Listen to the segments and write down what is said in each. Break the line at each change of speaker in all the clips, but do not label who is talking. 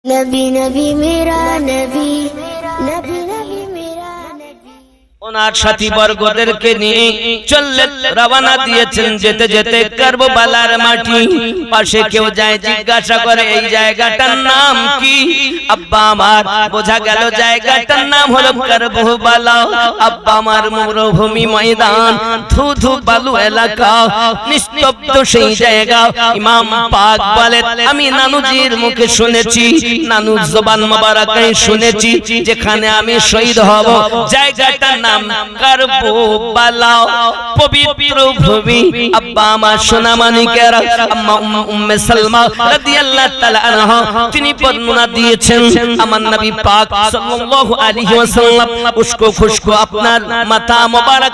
नबी नबी मेरा नबी नबी नबी मेरा नबी।
ওনার সাথী বর্গদেরকে নিয়ে চললেন, রওনা দিয়েছেন। যেতে যেতে কারবালার মাটি পাশে কেউ যায়, জিজ্ঞাসা করে এই জায়গাটার নাম কি? আব্বা আমার বোঝা গেল জায়গাটার নাম হলো কারবালা। আব্বা আমার মরুভূমি ময়দান, ধুধু বালু এলাকা, নিস্তব্ধ সেই জায়গা। ইমাম পাক বলেন আমি নানুজির মুখে শুনেছি, নানু জবান মোবারকায় শুনেছি, যেখানে আমি শহীদ হব জায়গাটার নাম কারবালা, পবিত্র ভূমি। আব্বা আমার সোনা মানিকেরা, আম্মা উম্মে সালমা রাদিয়াল্লাহু তাআলা আনহা তিনি বর্ণনা দিয়েছেন, আমার নবী পাক সাল্লাল্লাহু আলাইহি ওয়াসাল্লাম উস্কো খুশকো আপনার মাথা মোবারক,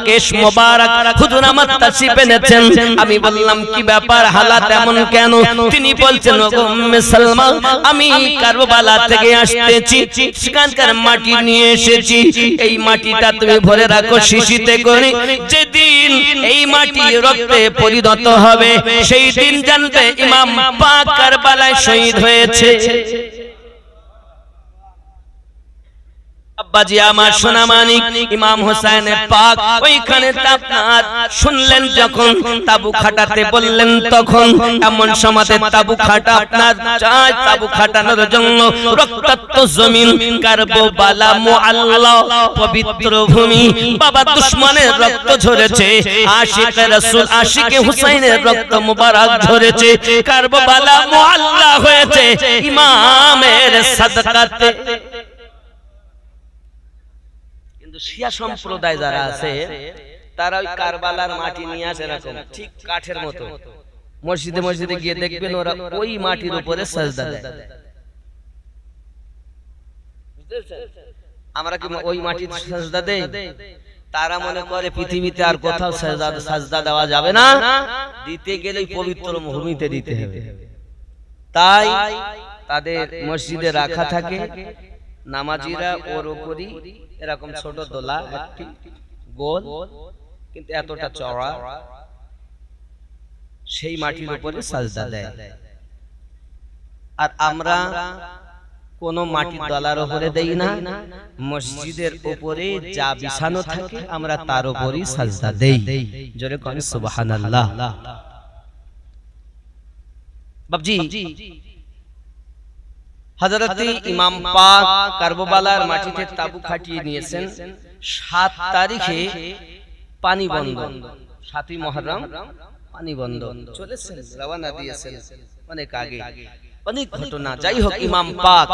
কেশ মোবারক হুজুর আমার তাশরিফ এনেছেন। আমি বললাম কি ব্যাপার, হালাত এমন কেন? তিনি বলছেন ওগো উম্মে সালমা, আমি কারবালা থেকে আসতেছি, সেখানকার মাটি নিয়ে এসেছি। এই মাটিটা তুমি ভরে রাখো শিশিতে করে, যেদিন এই মাটি রক্তে পরিণত হবে সেই দিন জানবে ইমাম পাক কারবালায় শহীদ হয়েছে। আব্বাজি আমার সোনা মানিক ইমাম হোসেন পাক ওইখানে আপনার শুনলেন, যখন তাবু খাটাতে বললেন তখন এমন সমাজে তাবু খাটা আপনার চাই, তাবু খাটানোর জন্য রক্তাক্ত জমিন কারবালা মুআল্লা, পবিত্র ভূমি। বাবা দুশমনের রক্ত ঝরেছে, আশিক রাসূল আশিকে হুসাইনের রক্ত মুবারক ঝরেছে, কারবালা মুআল্লা হয়েছে ইমামের সাদকাতে। শিয়া সম্প্রদায় যারা আছে তারা ওই কারবালার মাটি নিয়ে আসে এরকম ঠিক কাঠের মতো, মসজিদে মসজিদে গিয়ে দেখবেন ওরা ওই মাটির উপরে সাজদা দেয়। আমরা কি ওই মাটির সাজদা দেই? তারা মনে করে পৃথিবীতে আর কোথাও সাজদা দেওয়া যাবে না, দিতে গেলে পবিত্র ভূমিতে দিতে হবে। তাই তাদের মসজিদে রাখা থাকে, নামাজিরা ওর উপরই এরকম ছোট দোলা একটি গোল, কিন্তু এতটা চওড়া, সেই মাটির উপরে সাজদা দেয়। আর আমরা কোন মাটির দলার উপরে দেই না, মসজিদের উপরে যা বিছানো থাকে আমরা তার উপরই সাজদা দেই। জোরে কোন সুবহানাল্লাহ। বাবজি হযরতে ইমাম পাক কারবালার মাটিতে তাবু খাটিয়ে নিয়েছেন। 7 তারিখে পানি বন্ধ, 7ই মুহররম পানি বন্ধ চলেছেন, রওনা দিয়েছেন অনেক আগে, অনেক ঘটনা। যাই হোক, ইমাম পাক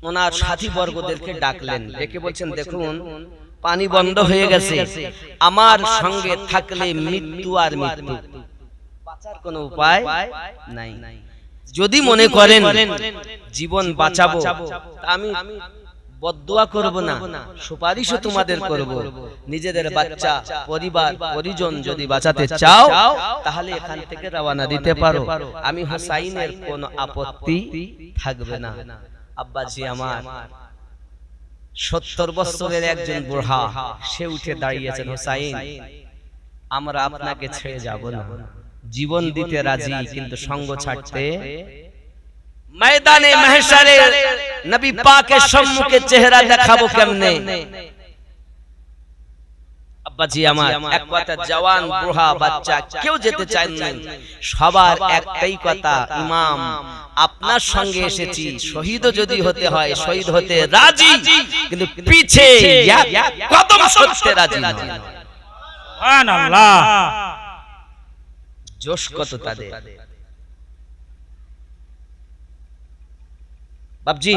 ওনার সাথী বর্গদেরকে ডাকলেন, ডেকে বলছেন দেখুন পানি বন্ধ হয়ে গেছে, আমার সঙ্গে থাকলে মৃত্যু আর মৃত্যু, বাঁচার কোনো উপায় নাই। যদি মনে করেন জীবন বাঁচাবো, আমি বদদুয়া করব না, সুপারিশও তোমাদের করব। নিজেদের বাচ্চা পরিবার পরিজন যদি বাঁচাতে চাও তাহলে এখান থেকে রওনা দিতে পারো, আমি হুসাইনের কোনো আপত্তি থাকবে না। আব্বাজি আমার 70 বছরের একজন বুড়া, সে উঠে দাঁড়িয়েছেন, হুসাইন আমরা আপনাকে ছেড়ে যাব না, জীবন দিতে রাজি, কিন্তু সঙ্গ ছাড়তে। ময়দানে মাহশারে নবী পাকের সম্মুখে চেহারা দেখাবো কেমনে? আব্বাজি আমার এক কথা, জওয়ান বুড়া বাচ্চা কেউ যেতে চায় না, সবার একটাই কথা, ইমাম আপনার সঙ্গে এসেছি, শহীদ যদি হতে হয় শহীদ হতে রাজি, কিন্তু পিছে এক কদম সরতে রাজি না।
সুবহানাল্লাহ।
জোশ কত তাদের। বাবজি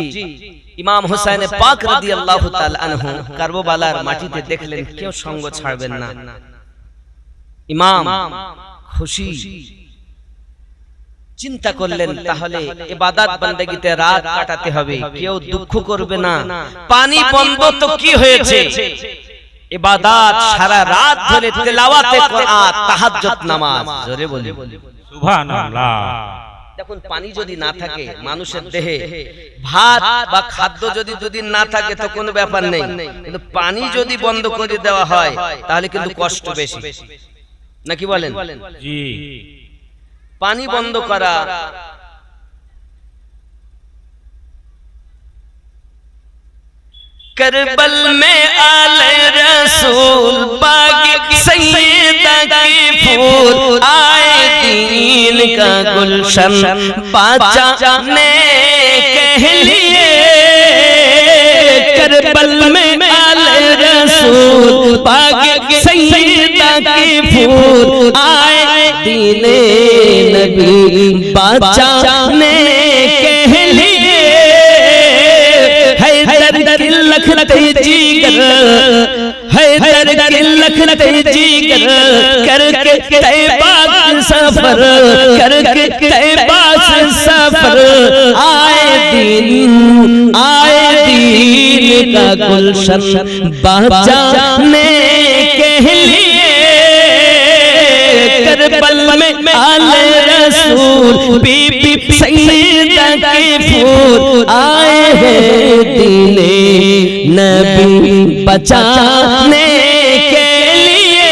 ইমাম হোসেন পাক রাদিয়াল্লাহু তাআলা আনহু কারবালার মাটিতে দেখলেন কেউ সঙ্গ ছাড়বেন না। ইমাম খুশি, চিন্তা করলেন তাহলে ইবাদত বندگিতে রাত কাটাতে হবে, কেউ দুঃখ করবে না। পানি বন্ধ তো কি হয়েছে, ইবাদত সারা রাত ধরে তেলাওয়াতে কোরআন, তাহাজ্জুদ নামাজ, জোরে বলি
সুবহানাল্লাহ।
দেখুন পানি যদি না থাকে মানুষের দেহে, ভাত বা খাদ্য যদি দুদিন না থাকে তো কোনো ব্যাপার নেই, কিন্তু পানি যদি বন্ধ করে দেওয়া হয় তাহলে কিন্তু কষ্ট বেশি, নাকি বলেন? জি, পানি বন্ধ করা करबल में आले रसूल बाग सैयदा के फूल आए दीन का गुलशन बचाने कह लिए करबल में आले रसूल बाग सैयदा के फूल आए दीन नबी बचाने कह लिए हैदर की लखते जिगर हैदर की लखते जिगर करके तैबा सफर करके तैबा सफर आए दीन का गुलशन बचाने कह लिए करबल में आले रसूल बीबी सैयदा के फूल आए हैं दीने नबी बचाने के लिए।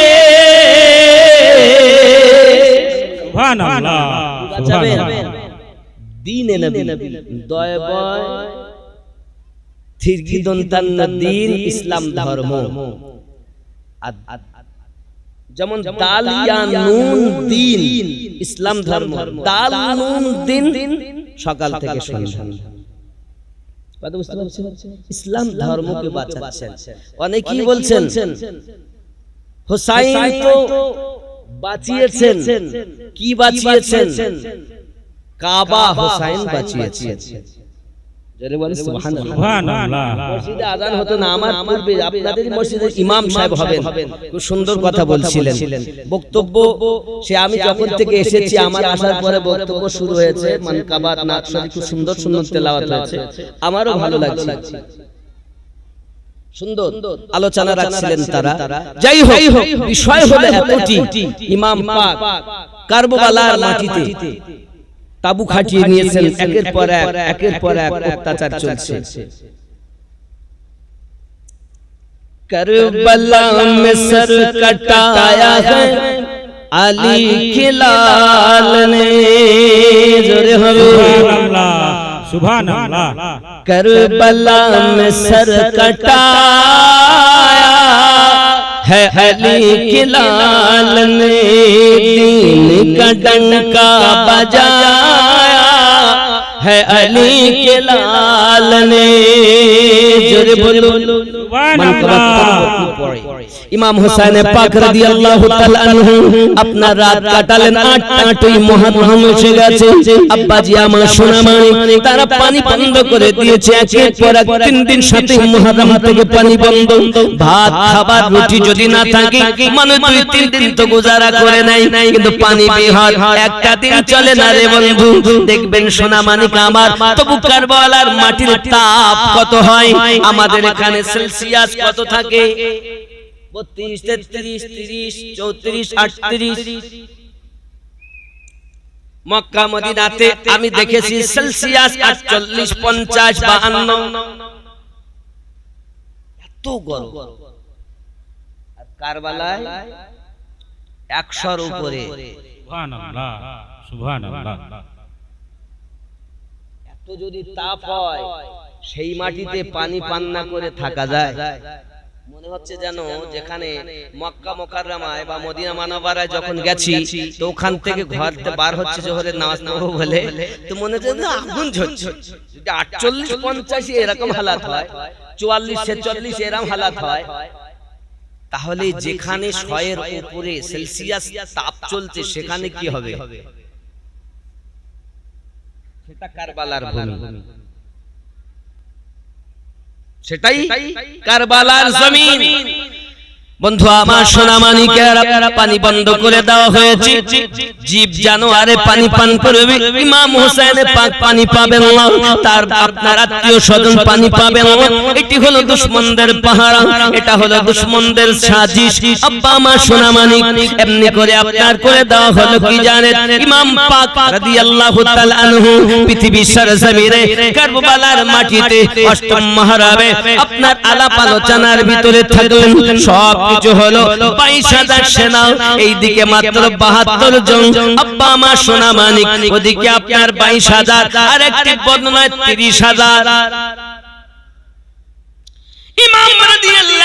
सुभान अल्लाह सुभान अल्लाह
दीने नबी দয় বয় থিরকি দন্তান্ন দিন ইসলাম ধর্ম যেমন দাল ইয়া নুন দিন ইসলাম ধর্ম দাল নুন দিন সকাল থেকে সন্ধ্যা কথা বুঝতে পারছেন ইসলাম ধর্মকে বাঁচাচ্ছেন অনেকেই বলছেন হুসাইন তো বাঁচিয়েছেন কি বাঁচিয়েছেন কাবা হুসাইন বাঁচিয়েছেন জোরে বলেন সুবহানাল্লাহ
সুবহানাল্লাহ
মসজিদে আযান হতো না আমার পূর্বে আপনাদের মসজিদের ইমাম সাহেব হবেন খুব সুন্দর কথা বলছিলেন বক্তব্য সে আমি যখন থেকে এসেছি আমার আসার পরে বক্তব্য শুরু হয়েছে মানকাবাত নাত শরীফ খুব সুন্দর সুন্দর তেলাওয়াত হয়েছে আমারও ভালো লাগছে সুন্দর আলোচনা রাখছিলেন তারা যাই হোক বিষয় হলো এতটি ইমাম পাক কারবালার মাটিতে তাবু খাটিয়ে নিয়েছেন একের পর এক অত্যাচার চলছে करबला में सर कटाया है अली के लाल ने जोरे
सुभानअल्लाह सुभानअल्लाह
करबला में सर कटाया है अली के लाल ने दीन का डंका बजाया है अली के लाल ने जोरे बोलो ইমাম হুসাইন পাক রাদিয়াল্লাহু তাআলা আনহু আপনার রাত কাটালেন 8ই মুহররম এসে গেছে আব্বাজি আমার সোনামানি তারা পানি বন্ধ করে দিয়েছে একের পর এক 3 দিন 7ই মুহররম থেকে পানি বন্ধ ভাত খাবার রুটি যদি না থাকে মানে 2-3 দিন তো গুজারা করে নাই কিন্তু পানি বিহার একটা দিন চলে না রে বন্ধু দেখবেন সোনামানি আমার তবু কারবালার মাটির তাপ কত হয় আমাদের এখানে সেলসিয়াস কত থাকে 32 33 30 34 38 মক্কা মদিনাতে আমি দেখেছি সেলসিয়াস 48 50 52 এত গরম আর কারবালায় 100 এর উপরে
সুবহানাল্লাহ সুবহানাল্লাহ
এত যদি তাপ হয় সেই মাটিতে পানি পান না করে থাকা যায় মনে হচ্ছে যেন যেখানে মক্কা মুকাররমায় বা মদিনা মানবরায় যখন গেছি তো ওখান থেকে ঘর থেকে বার হচ্ছে জোহরের নামাজ পড়ব বলে তো মনে হচ্ছে যে আগুন জ্বলছে যদি 48 50 এরকম হালাত হয় 44 46 এরকম হালাত হয় তাহলে যেখানে 100 এর উপরে সেলসিয়াস তাপ চলছে সেখানে কি হবে সেটা কারবালার ভূমি সেটাই কারবালার জমিন বন্ধু আমার সোনামানিকেরা পানি বন্ধ করে দেওয়া হয়েছে জীব জানোয়ারে পানি পান করবে ইমাম হোসেনের পাক পানি পাবেন না তার আপনার আত্মীয় স্বজন পানি পাবেন না এটি হলো দুশমনদের পাহারা এটা হলো দুশমনদের সাজিশ আব্বা আমার সোনামানিক এমনি করে আপনার করে দেওয়া হলো কি জানেন ইমাম পাক রাদিয়াল্লাহু তাআলা আনহু পৃথিবীর সরজমিনে কারবালার মাটিতে অষ্টম মাহরাবে আপনার আলাপ আলোচনার ভিতরে থাকলেন সব কিছু হলো 22,000 সেনা এইদিকে মাত্র 72 জন আব্বা আমার সোনামানিক ওদিকে আপনার 22,000 আর একটি বর্ণনায় 30,000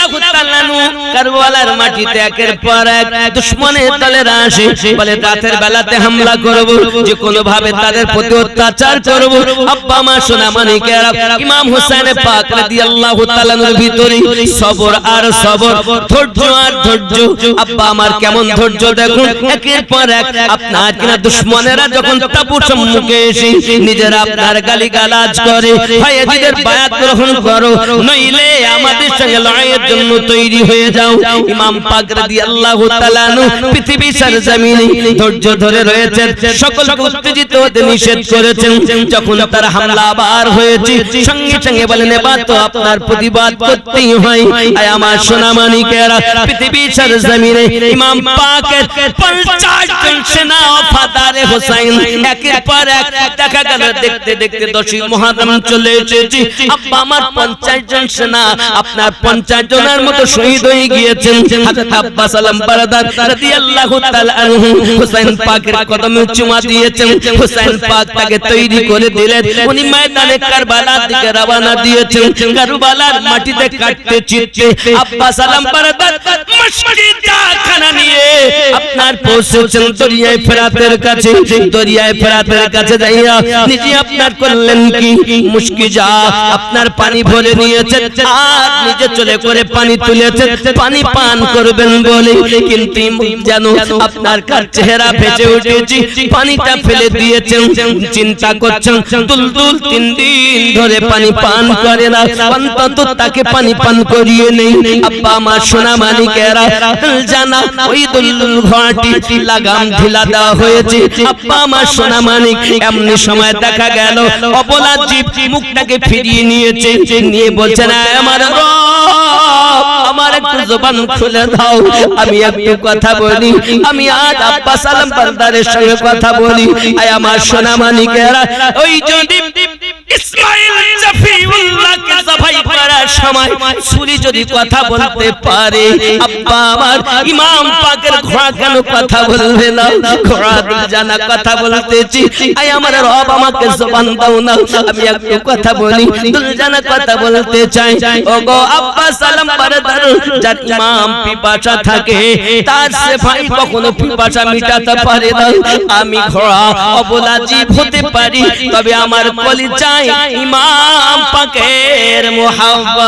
রাদিয়াল্লাহু তাআলা আনহু কারবালার মাটিতে একের পর এক দুশমনের দলেরা আসে, বলে রাতের বেলাতে হামলা করব, যে কোনো ভাবে তাদের প্রতি অত্যাচার করব। আব্বা মা সোনা মানিকেরা, ইমাম হোসেন পাক রাদিয়াল্লাহু তাআলা আনহুর ভিতরে সবর আর সবর, ধৈর্য আর ধৈর্য। আব্বা আমার কেমন ধৈর্য দেখুন, একের পর এক আপনার কিনা দুশমনেরা যখন তাবু সম্মুখে এসে নিজেরা আপনার গালিগালাজ করে, হয় এদের বায়াত গ্রহণ করো, নইলে আমাদের সঙ্গে লড়াইয়ের জন্য তৈরি হয়ে যাও। ইমাম পাক রাদিয়াল্লাহু তাআলা আনহু পৃথিবী সরজমিনে ধৈর্য ধরে রয়েছেন, সকলকে উত্তেজিত হতে নিষেধ করেছেন। যখন তার হামলা আবার হয়েছে, সঙ্গে সঙ্গে বলেন এবার তো আপনার প্রতিবাদ করতেই হয়। আয় আমার সোনা মানিকেরা, পৃথিবী সরজমিনে ইমাম পাকের 50 জন সেনা ওফাদারে হোসেন একের পর এক দেখা গেল, দেখতে দেখতে 10ই মুহররম চলে এসেছে। আব্বা আমার 50 জন সেনা আপনার 50 জনের মতো শহীদ হয়ে গিয়েছেন। হযরত আব্বাস আলম বারাদার রাদিয়াল্লাহু তাআলা আনহু হোসেন পাকের কদমে চুমা দিয়েছেন। হোসেন পাক তাকে তৈরি করে দিলেন, উনি ময়দানে কারবালার দিকে রওনা দিয়েছেন। কারবালার মাটিতে কাটতে চিত্তে আব্বাস আলম বারাদার মসজিদটা খানা নিয়ে আপনার পৌঁছেছেন দরিয়ায় ফেরাতের কাছে। দরিয়ায় ফেরাতের কাছে যাইয়া নিজে আপনার করলেন কি, মুশকি যা আপনার পানি ভরে নিয়েছেন আর নিজে চলে করে পানি তুলেছেন পানি পান করবেন বলে, কিন্তু যেন আপনার কার চেহারা ভেসে উঠেছে, পানিটা ফেলে দিয়েছেন। চিন্তা করছেন দুলদুল 3 দিন ধরে পানি পান করে না, অন্তত তাকে পানি পান করিয়ে নেই। আব্বা আমার সোনা মানিকেরা জানা ওই দুলদুল ঘোড়াটি লাগাম ঢিলা দেওয়া হয়েছে। আব্বা আমার সোনা মানিক এমনি সময় দেখা গেল অবলা জীব মুখটাকে ফিরিয়ে নিয়েছে, নিয়ে বলছে না আমার রব, আমার একটু জবান খুলে দাও, আমি একটু কথা বলি, আমি আজ আব্বাস আলম বারদারের সঙ্গে কথা বলি। আয় আমার সোনা মানিকেরা, ওই যদি ইসমাইল জাফিউল্লাহকে জবাই করার সময় ছুরি যদি কথা বলতে পারে, আব্বা আমার ইমাম পাকের ঘোড়া কেন কথা বলবে না? ঘোড়া জানা কথা বলতেছি, আয় আমার রব আমাকে জবান দাও না, আমি একটু কথা বলি, জানা কথা বলতে চাই। ওগো আব্বাস আলম বারদার, যার ইমাম পিপাসা থাকে তার সেফাই কখনো পিপাসা মিটাতে পারে না। আমি ঘোড়া অবলা জীব হতে পারি, তবে আমার কলিজায় ইমাম পাকের মুহাব্বত।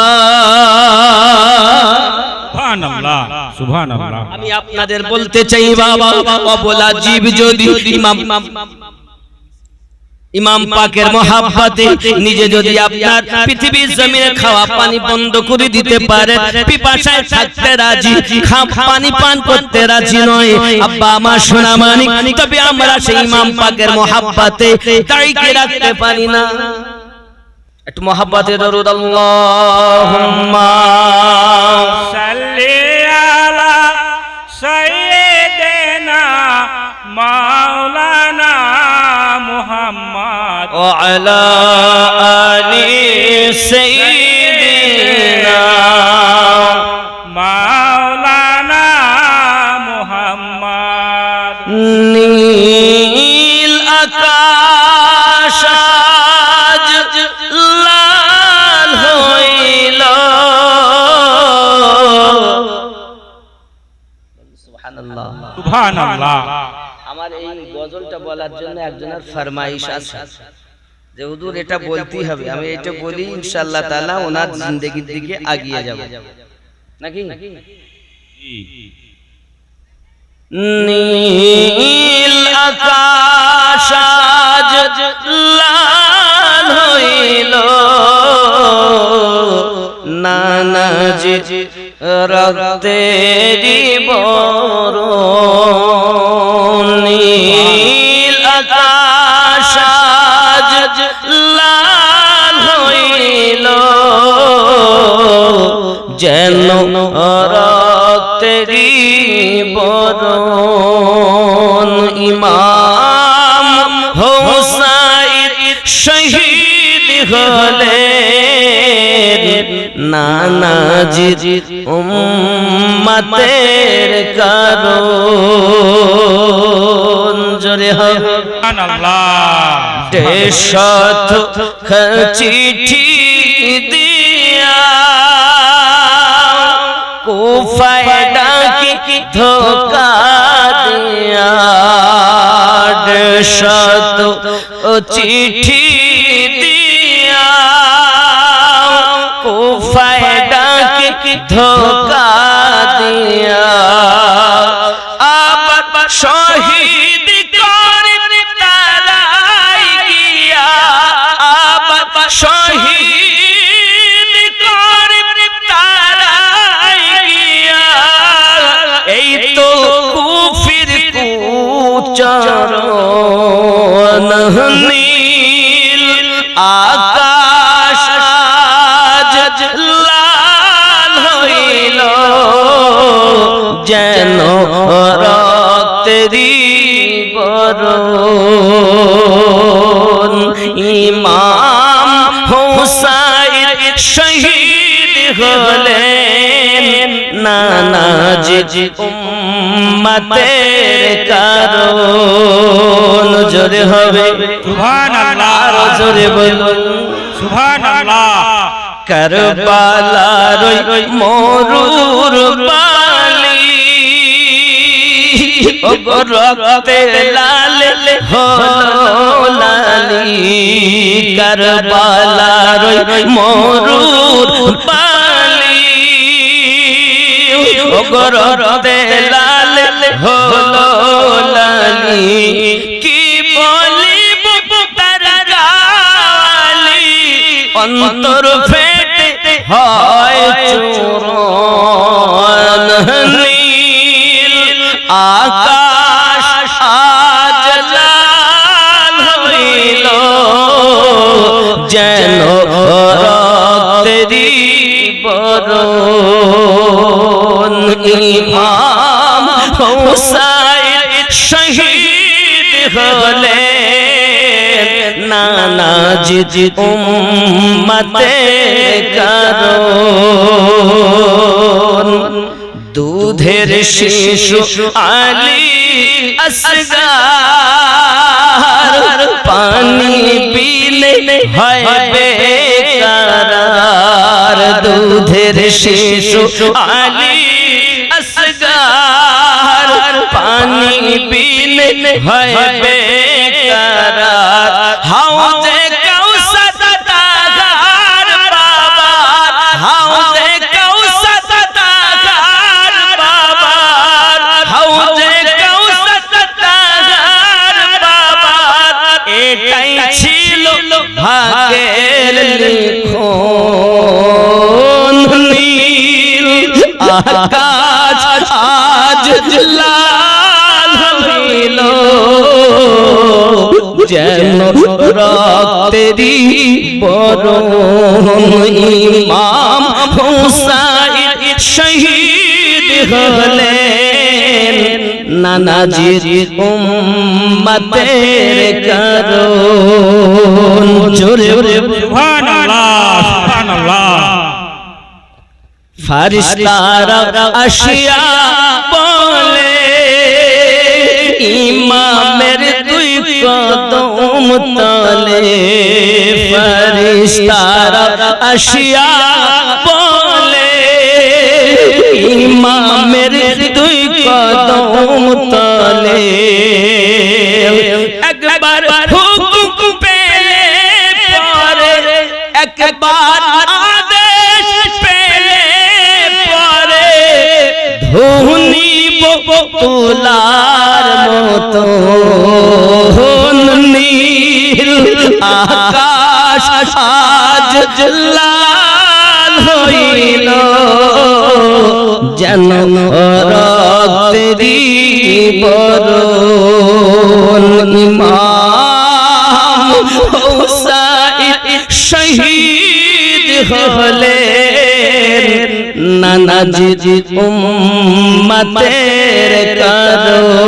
সুবহানাল্লাহ, সুবহানাল্লাহ।
আমি আপনাদের বলতে চাই বাবা, অবলা জীব যদি ইমাম পাকের মহাব্বতে নিজে যদি আপনার পৃথিবীর জমিনে খাওয়া পানি বন্ধ করে দিতে পারে, পিপাসায় থাকতে রাজি, পানি পান করতে রাজি নয়, আব্বা আমার সোনা মানিক, তবে আমরা সেই ইমাম পাকের মহাব্বতে দাঁড়িয়ে রাখতে পারি না। একটু মহাব্বতে দরুদ আল্লাহুম্মা
সাল্লি আলা সাইয়্যিদিনা মাওলানা মুহাম্মদ
ওয়া আলা আলি সাইয়্যিদিনা
মাওলানা মুহাম্মদ।
নীল আকাশ আজ লাল হইল, সুবহানাল্লাহ,
সুবহানাল্লাহ।
আমার এই গজলটা বলার জন্য একজনের ফরমাইশ আছে যে হুজুর এটা বলতেই হবে। আমি এটা বলি ইনশাআল্লাহ তাআলা ওনার জিন্দেগির দিকে এগিয়ে যাব নাকি। নীল আকাশ আজ লাল হইল, নানাজি রক্তেরি বরণ। নীল আকাশ আজ লাল হইল, যেন রক্তেরি বরণ। ইমাম হোসাইন শহীদ হলেন, নানাজি উম্মতের কারণ। জোরে হয়
সুবহানাল্লাহ।
দেশত চিঠি দিয়া শত চিঠি দিয়া কুফায় ডাকে ধোকা দিয়া আবার শহীদ করে তারাই গিয়া আবার শহীদ করে তারাই গিয়া এই তো কুফির কুচরণ নীল আকাশ আজ লাল হইল যেন রক্তেরি বরণ ইমাম হুসাইন শহীদ হলেন নানাজি উম্মতের কারণ জোরে হবে
সুবহানাল্লাহ
আরো জোরে বলুন
সুবহানাল্লাহ
কারবালার মরুর বালি ও রক্তে লাল হলো লালি কারবালার মরুর বালি ও রক্তে লাল হলো লালি কি বলিব তার গালি অন্তর ফেটে হয় চূরণ নীল আকাশ আজ লাল হইল যেন রক্তেরি বরণ ইমাম হুসাইন শহীদ হলেন নানাজি উম্মতের কারণ দুধের শিশু আলী আসগার পানি পিলে হয় বেকারার দুধের শিশু আলী আসগার পানি পিলে হয় বেকারার হাউজে কাউসার তাগার বাবা হাউজে কাউসার তাগার বাবা হাউজে কাউসার তাগার বাবা এটাই ছিল ভাগের লিখন নীল আকাশ আজ লাল হইল যেন রক্তেরি বরণ ইমাম হুসাইন শহীদ হলেন নানাজির উম্মতের কারণ জোরে
সুবহানাল্লাহ সুবহানাল্লাহ
ফারিস্তারা আসিয়া বলে ইমামের দুই কদম তলে ফারিস্তারা আসিয়া বলে ইমামের দুই কদম তলে একবার হুকুম পেলে পরে একবার আদেশ পেলে পরে ধুনি তুলার মতো নীল আকাশ আজ লাল হইল যেন রক্তেরি বরণ ইমাম হুসাইন শহীদ হলেন নানাজি উম্মতের কারণ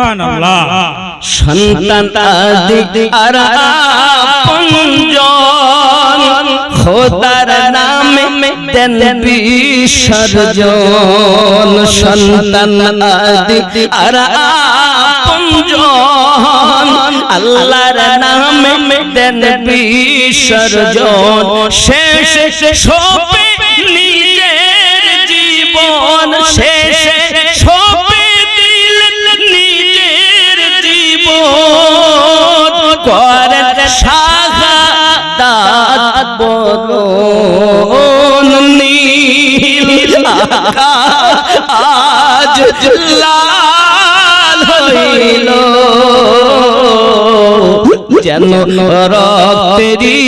সুবহানাল্লাহ
সন্তান আদি আর আপনজন খোদার নামে দেন বিসর্জন সন্তান আদি আর আপনজন আল্লাহর নামে দেন বিসর্জন শেষে সবে নিজের জীবন শেষে সবে দিলেন বরণ নীল আকাশ লাল হইল যেন রক্তেরি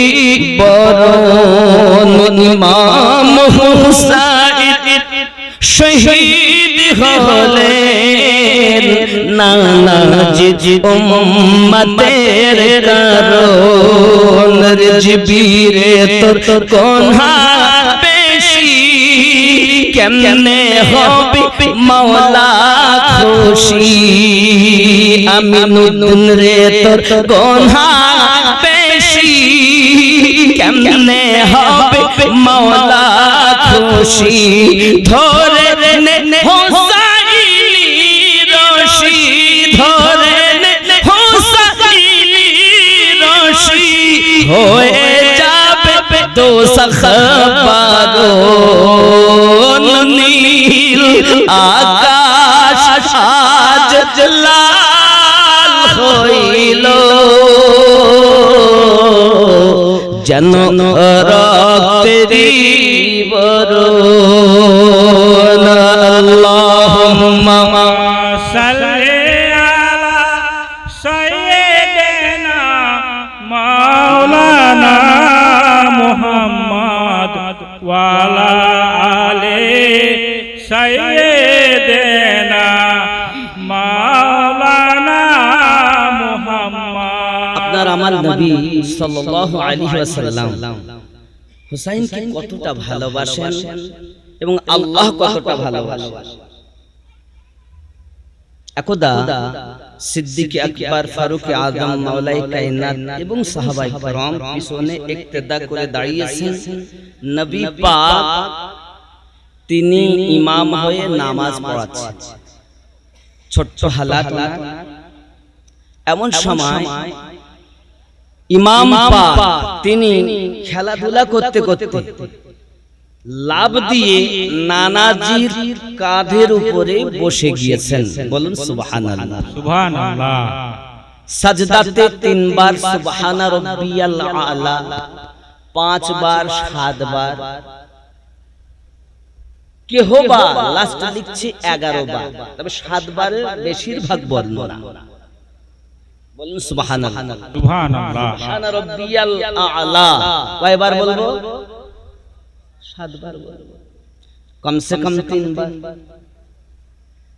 বরণ ইমাম হুসাইন শহীদ হলেন নানাজি উম্মতের কারণ জিবিরে তোর কোনহা বেশি কেমনে হবে মাওলা খুশি আমি নুন রে তোর কোনহা বেশি কেমনে হবে মাওলা খুশি ধরে নে হোসাইনি রশি ধরে নে হোসাইনি রশি হয়ে যাবে দোজখ বারণ নীল আকাশ আজ লাল হইল যেন রক্তেরি বরণ আল্লাহুম্মা
সাল্লি আলা সাইয়্যিদিনা মাওলানা মুহাম্মদ ওয়া আলা আলি সাইয়্যিদিনা মাওলানা মুহাম্মদ।
আপনার আমার নবী সাল্লাল্লাহু আলাইহি ওয়াসাল্লাম হুসাইনকে কতটা ভালোবাসেন এবং আল্লাহ কতটা ভালোবাসেন। একদা সিদ্দিক আকবর ফারুক আযম মাওলাই কায়নাত এবং সাহাবায়ে কেরাম পিছনে ইক্তেদা করে দাঁড়িয়েছেন। নবী পাক তিনি ইমাম হয়ে নামাজ পড়াচ্ছেন, ছোট্ট হালাত। এমন সময় ইমাম পাক তিনি খেলাধুলা করতে করতে লাভ দিয়ে নানাজির কাঁধের উপরে বসে গিয়েছেন। বলুন সুবহানাল্লাহ।
সুবহানাল্লাহ।
সাজদাতে 3 বার সুবহানা রাব্বিয়াল আলা, 5 বার 7 বার, কেহ বা লাস্ট লিখছে 11 বার, তবে 7 বারের বেশিরভাগ বর্ণনা। বলুন সুবহানাল্লাহ।
সুবহানাল্লাহ।
সুবহান রাব্বিয়াল আলা কয়বার বলবো? 7 বার বলবো, কমসে কম 3 বার।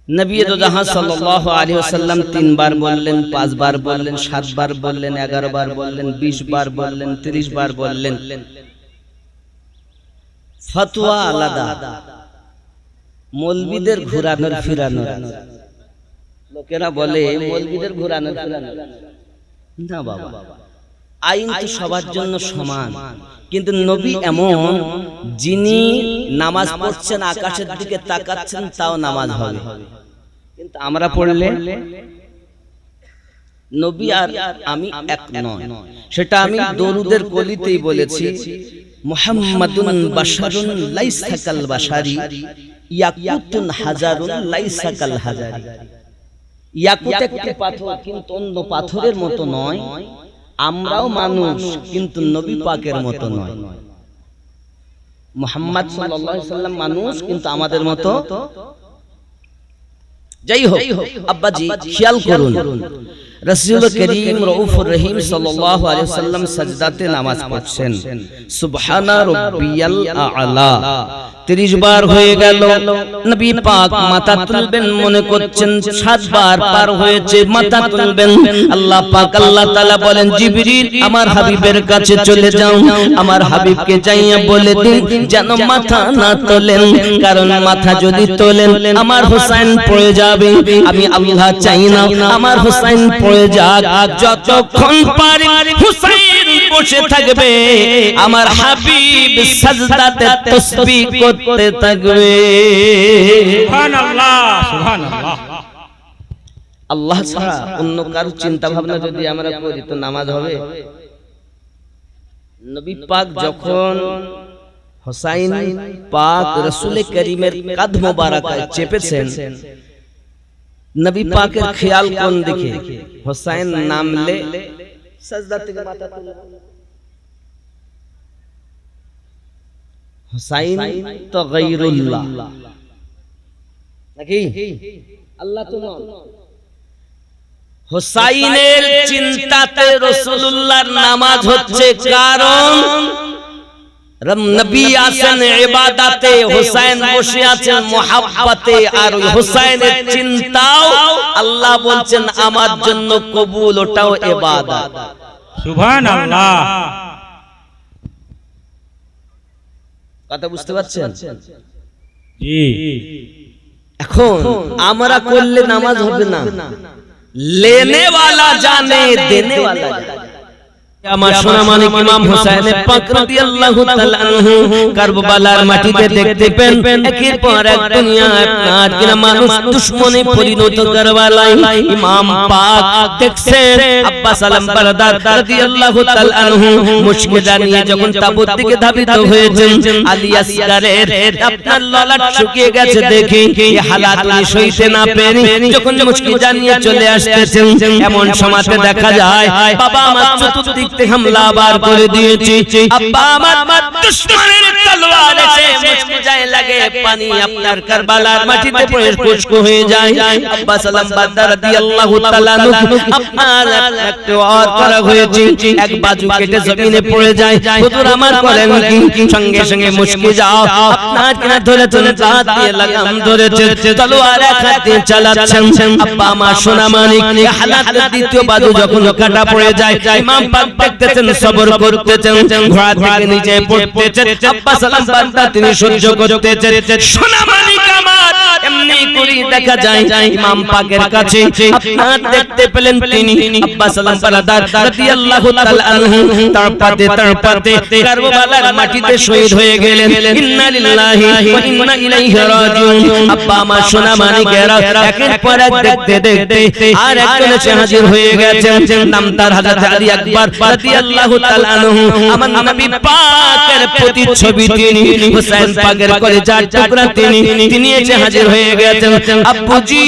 নবী দো জাহান সাল্লাল্লাহু আলাইহি ওয়াসাল্লাম 3 বার বললেন, 5 বার বললেন, 7 বার বললেন, 11 বার বললেন, 20 বার বললেন, 30 বার বললেন। ফতোয়া আলাদা, মৌলবীদের ঘোরানোর ফিরানোর। লোকেরা বলে মৌলবীদের ঘোরানোর ফিরানোর না বাবা, আইন তো সবার জন্য সমান। কিন্তু নবী এমন, যিনি নামাজ পড়ছেন আকাশের দিকে তাকাচ্ছেন তাও নামাজ হবে, কিন্তু আমরা পড়লে নবী আর আমি এক নয়। সেটা আমি দরুদের কলিতেই বলেছি, মুহাম্মাদুন বাশারুন লাইসা কাল বাশারি, ইয়াকুতুন হাজারুন লাইসা কাল হাজারি। ইয়াকুত একটি পাথর, কিন্তু অন্য পাথরের মতো নয়। আমরাও মানুষ, কিন্তু নবী পাকের মতো নয়। মুহাম্মদ সাল্লাল্লাহু আলাইহি ওয়াসাল্লাম মানুষ, কিন্তু আমাদের মতো। যাই হোক আব্বাজি, খেয়াল করুন, রাসূল করিম রউফুর রহিম সাল্লাল্লাহু আলাইহি ওয়াসাল্লাম সাজদাতে নামাজ পড়ছেন। সুবহানা রাব্বিয়াল আ'লা 30 বার হয়ে গেল। নবী পাক মাথা তুলবেন, মনে করছেন 7 বার পার হয়েছে, মাথা তুলবেন। আল্লাহ পাক আল্লাহ তাআলা বলেন, জিবরিল আমার হাবিবের কাছে চলে যাও, আমার হাবিবকে যাইয়া বলে দিন যেন মাথা না তোলেন, কারণ মাথা যদি তোলেন আমার হুসাইন পড়ে যাবে। আমি আল্লাহ চাই না আমার হুসাইন পড়ে যাক। যতক্ষণ পারি হুসাইন বসে থাকবে, আমার হাবিব সাজদাতে তাসবিহ করতে থাকবে।
সুবহানাল্লাহ। সুবহানাল্লাহ।
আল্লাহ ছাড়া অন্য কারো চিন্তা ভাবনা যদি আমরা করি তো নামাজ হবে? নবী পাক যখন হুসাইন পাক রাসূল করিমের কাঁধ মোবারকায় চেপেছেন, নবী পাকের খেয়াল কোন দিকে? হুসাইন নামলে সাজদা থেকে মাথা তুলে। হুসাইন তো গায়রুল্লাহ নাকি আল্লাহ তো নন। হুসাইনের চিন্তাতে রাসূলুল্লাহর নামাজ হচ্ছে কারণ নবী আছেন ইবাদতে, হুসাইন বসে আছেন মুহাব্বতে, আর ওই হুসাইনের চিন্তাও আল্লাহ বলছেন আমার জন্য কবুল, ওটাও ইবাদত।
সুবহানাল্লাহ।
কথা বুঝতে পারছেন?
জি।
এখন আমরা করলে নামাজ হবে না, লেনে वाला জানে দেনে वाला জানে। আমার সোনা মানিক ইমাম হুসাইন পাক রাদিয়াল্লাহু তাআলা আনহু কারবালার মাটিতে দেখতে পেন একের পর এক দুনিয়া আপনার কিনা মানুষ দুশমনে পরিণত কারবালায় ইমাম পাক দেখছেন আব্বাস আলম বারদার রাদিয়াল্লাহু তাআলা আনহু মুশকে জানিয়ে যখন তাবুত দিকে ধাবিত হয়েছেন, আলী আসগারের আপনার ললাট শুকিয়ে গেছে দেখে এই হালাত উনি সইতে না পেরে যখন মুশকে জানিয়ে চলে আসতেছেন, এমন সময়তে দেখা যায় বাবা আমার চতুর্দিক हमला बार कर दिए अब्बा আমার দুশমনের তলোয়ার এসে মুচকে যায় লাগে পানি আপনার কারবালার মাটিতে পড়ে খুশক হয়ে যায়। আব্বা সালাম বাদদার রাদিয়াল্লাহু তাআলা আপনার একটু আর করা হয়েছে, এক বাজু কেটে জমিনে পড়ে যায়। হুজুর আমার বলেন কি সঙ্গে সঙ্গে মুচকে যাও আপনার কিনা ধরে চলে হাত দিয়ে লাগাম ধরেছে, তলোয়ার এক হাতে চালাচ্ছেন। আব্বা আমার সোনা মানিক হালাত দ্বিতীয় বাজু যখন কাটা পড়ে যায়, ইমাম পাক দেখতেছেন সবর করতেছেন, ঘোড়া থেকে নিচে পড়তেছেন, আব্বাস সালাম বান্দা তিনি সহ্য করতেছেন। সোনা মানিক আমার এমনি করে দেখা যায় ইমাম পাকের কাছে আপনার দেখতে পেলেন তিনি আব্বাস সালাম বারদার রাদিয়াল্লাহু তাআলা আনহু তারপাতে কারবালার মাটিতে শহীদ হয়ে গেলেন। ইন্না লিল্লাহি ওয়া ইন্না ইলাইহি রাজিউন। আব্বা আমার সোনা মানিকেরা একের পর এক দেখতে দেখতে আর একজন এসে হাজির হয়ে গেছেন, নাম তার হযরত আলী আকবর রাদিয়াল্লাহু তাআলা আনহু। আমার নবী পাকের প্রতিচ্ছবি তিনি, হুসাইন পাকের কলিজার টুকরা তিনি এসে হাজির হয়ে গেছেন। আব্বুজি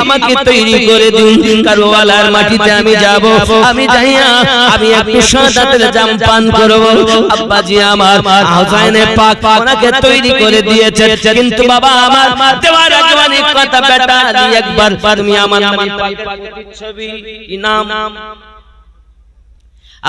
আমাকে তৈরি করে দিন, কারবালার মাটিতে আমি যাব, আমি যাইয়া আমি একটু শাহাদাতের জাম পান করব। আব্বাজি আমার হুসাইনের পাক ওনাকে তৈরি করে দিয়েছে, কিন্তু বাবা আমার দেওয়ার আগে অনেক কথা বেটা আলী একবার তুমি আমার নবী পাকের প্রতিচ্ছবি ইনাম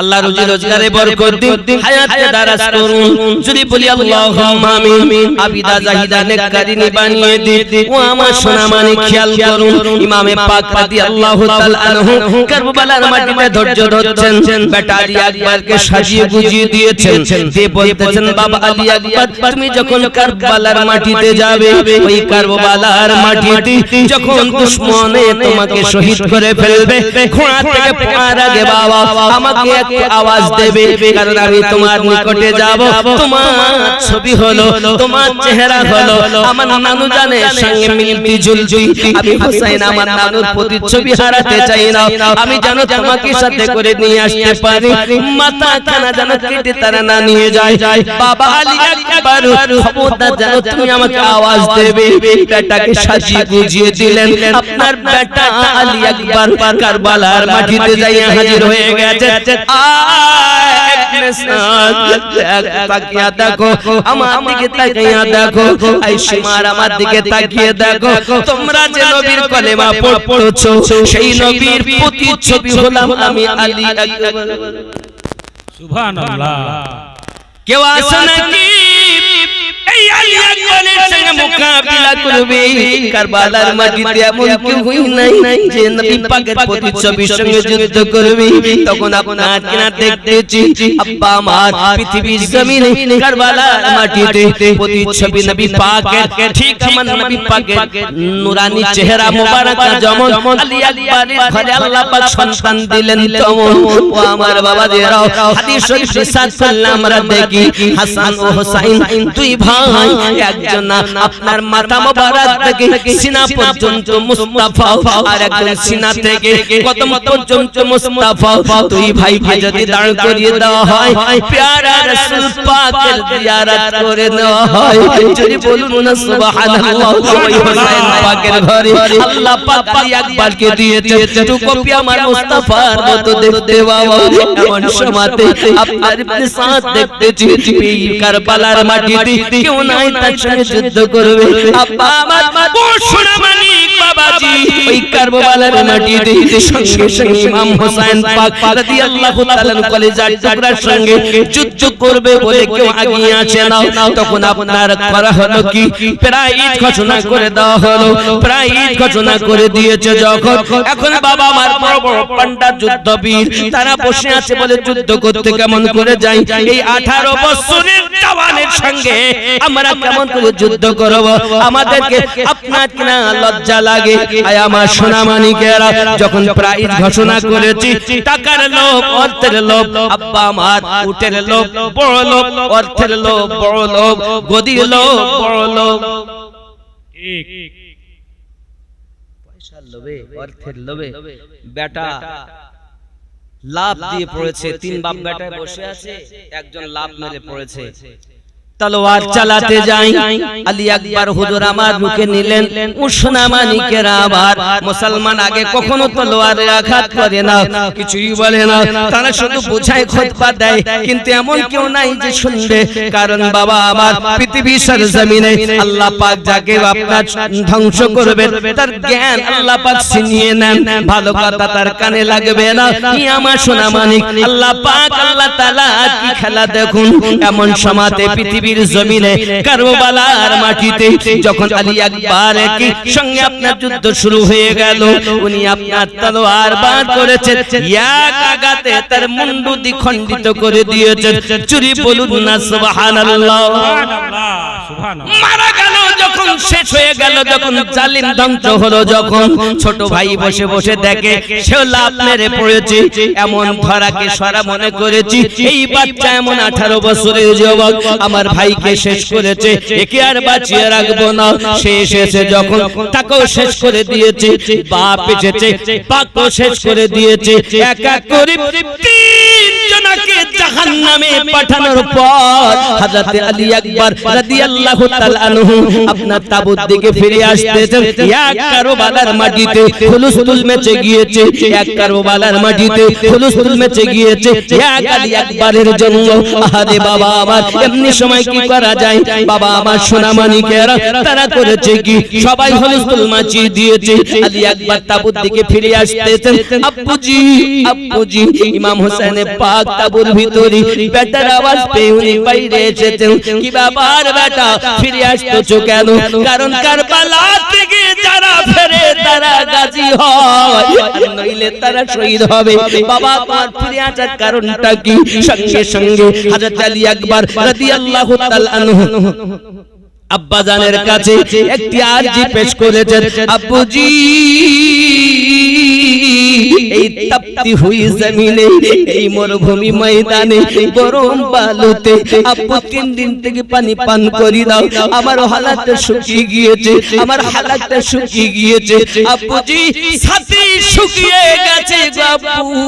আল্লাহ রুজি রোজগারে বরকত দিন, হায়াতে দারাজ করুন, যদি বলি আল্লাহুম্মা আমিন। আবিদা জাহিদা নেককারিনী বানিয়ে দিন। ও আমার সোনা মানিক খেয়াল করুন, ইমামে পাক রাদিয়াল্লাহু তাআলা আনহু কারবালার মাটিতে ধৈর্য ধরছেন, বেটা আলী আকবরকে সাজিয়ে গুজিয়ে দিয়েছেন, যে বলতেছেন বাবা আলী আকবর তুমি যখন কারবালার মাটিতে যাবে, ওই কারবালার মাটিতে যখন দুশমনে তোমাকে শহীদ করে ফেলবে, ঘোড়া থেকে পড়ার আগে বাবা আমাকে একটু আওয়াজ দেবে, কারণ আমি তোমার নিকটে যাব, তোমার ছবি হলো, তোমার চেহারা হলো আমার নানু জানের সঙ্গে মিলতি জুলতি। আমি হুসাইন আমার নানুর প্রতিচ্ছবি হারাতে চাই না, আমি যেন তোমাকে সাথে করে নিয়ে আসতে পারি, মাথা খানা যেন কেটে তারা না নিয়ে যায়। বাবা আলী আকবর খবরদার যেন তুমি আমাকে আওয়াজ দেবে। বেটাকে সাজিয়ে গুজিয়ে দিলেন, আপনার বেটা আলী আকবর কারবালার মাটিতে যাইয়া হাজির হয়ে গেছে। তাকিয়া দেখো আমার দিকে, তাকিয়া দেখো আইসিমার আমার দিকে তাকিয়ে দেখো, তোমরা যে নবীর কলেমা পড়ছো সেই নবীর প্রতিচ্ছবি হলাম আমি আলী আকবর।
সুবহানাল্লাহ।
কেউ আসে নাকি এই আলী আকবরের সঙ্গে মোকাবিলা করবে? কারবালার মাটিতে এমন কেউ নাই যে নবী পাকের প্রতিচ্ছবির সঙ্গে যুদ্ধ করবে। তখন আপনার কিনা দেখতেছি আব্বা আমার পৃথিবীর জমিনে কারবালার মাটিতে প্রতিচ্ছবি নবী পাকের, ঠিক আমার নবী পাকের নূরানি চেহারা মোবারক যেমন আলী আকবরের ঘরে আল্লাহ পাক সন্তান দিলেন তেমন। ও আমার বাবাদেরও হাদিস শরীফ রিসাত করলে আমরা দেখি হাসান ও হুসাইন দুই ভাই ভাই একজন আপনার মাথা মোবারক থেকে সিনা পর্যন্ত মুস্তাফা আর একজন সিনা থেকে কদম পর্যন্ত মুস্তাফা দুই ভাইকে যদি দাঁড় করিয়ে দেওয়া হয় প্যারা রাসূল পাকের জিয়ারত করে নেওয়া হয় যদি বলুন না সুবহানাল্লাহ ওই হোসেন পাকের ঘরে আল্লাহ পাক আলী আকবরকে দিয়েছে একটু কপি আমার মুস্তাফার মতো দেখতে বাবা এমন সময়তে আপনার ইবনে সাদ দেখতেছি এই কারবালার মাটিতে কেউ নাই তার সঙ্গে যুদ্ধ করবে আব্বা আমার সোনা মানিক বাবাজি ওই কারবালার মাটিতে সঙ্গে সঙ্গে ইমাম হোসেন পাক রাদিয়াল্লাহু তাআলা কলেজার টুকরার সঙ্গে যুদ্ধ করবে বলে কেউ আগিয়ে আসে না তখন আপনার করা হলো কি প্রাইজ ঘোষণা করে দেওয়া হলো প্রাইজ ঘোষণা করে দিয়েছে যখন এখন বাবা আমার বড় বড় পান্ডা যুদ্ধবীর তারা বসে আছে বলে যুদ্ধ করতে কেমন করে যাই এই 18 বছরের জওয়ানের সঙ্গে আমরা কেমন করে যুদ্ধ করব আমাদেরকে আপনার কিনা লজ্জা লাগে আয় আমার সোনা মানিকেরা যখন প্রাইজ ঘোষণা করেছি টাকার লোভ অর্থের লোভ আব্বা আমার উটের লোভ বড় লোভ অর্থের লোভ বড় লোভ গদির লোভ বড় লোভ
ঠিক
পয়সার লোভে অর্থের লোভে বেটা লাভ দিয়ে পড়েছে তিন বাপ বেটায় বসে আছে একজন লাভ মেরে পড়েছে তলোয়ার চালাতে যাই আলী আকবর হুজুর আমার মুখে নিলেন উসনা মানিকেরা আবার মুসলমান আগে কখনো তলোয়ারে আঘাত করে না কিছুই বলে না তারা শুধু বোঝায় খুতবা দেয় কিন্তু এমন কেউ নাই যে শুনবে কারণ বাবা আমার পৃথিবীর সরজমিনে আল্লাহ পাক যাকে আপনার ধ্বংস করবে তার জ্ঞান আল্লাহ পাক ছিনিয়ে নেন ভালো কথা তার কানে লাগবে না ই আমার সোনা মানিক আল্লাহ পাক আল্লাহ তাআলা কি খেলা দেখুন এমন সমাতে পৃথিবী জমিনে কারবালার মাটিতে যখন আলী আকবরের সঙ্গে আপনার যুদ্ধ শুরু হয়ে গেল উনি আপনার তলোয়ার বার করেছেন এক আঘাতে তার মুন্ডু দ্বিখণ্ডিত করে দিয়েছেন চুরি বলুন না সুবহানাল্লাহ
সুবহানাল্লাহ সুবহানাল্লাহ
মারা গেল যখন শেষ হয়ে গেল যখন জালিম ধ্বংস হলো যখন ছোট ভাই বসে বসে দেখে সেও লাভ মেরে পড়েছে এমন ধরাকে সরা মনে করেছি এই বাচ্চা এমন 18 বছরের যুবক আমার ভাইকে শেষ করেছে একে আর বাঁচিয়ে রাখবো না সে এসেছে যখন তাকেও শেষ করে দিয়েছে বাপ এসেছে বাপও শেষ করে দিয়েছে এক এক করে 3 জনকে জাহান্নামে পাঠানোর পর হযরত আলী আকবর রাদিয়াল্লাহু তাআলা আনহু আপনার তাবুত দিকে ফিরে আসতেছেন এক কারবালার মাটিতে হুলুস্থুল মেচে গিয়েছে এক কারবালার মাটিতে হুলুস্থুল মেচে গিয়েছে এক আলী আকবরের জন্য আরে বাবা আমার এমনি সময় কি করা যায় বাবা আমার সোনা মানিকেরা তারা করেছে কি সবাই হুলুস্থুল মাচিয়ে দিয়েছে আলী আকবর তাবুত দিকে ফিরে আসতেছেন আব্বুজি ইমাম হোসেন পাক তাবুর ভিতরে বেটার আওয়াজ পেয়ে উনি বাইরে এসেছেন কি ব্যাপার বেটা ফিরে আসতেছো কেন কারণ কারবালা থেকে যারা ফেরে তারা গাজী হয় নইলে তারা শহীদ হবে বাবা তোমার ফিরে আসার কারণটা কি সঙ্গে সঙ্গে হযরত আলী আকবর রাদিয়াল্লাহু তাআলা আনহু আব্বা জানের কাছে একটি আরজি পেশ করেছেন আব্বুজি এই তপ্তি হুই জমিনে এই মরুভূমি ময়দানে গরম বালুতে আব্বু 3 দিন থেকে পানি পান করি দাও আমার হালাতটা শুকিয়ে গিয়েছে আমার হালাতটা শুকিয়ে গিয়েছে আব্বুজি সাথী শুকিয়ে গেছে আব্বু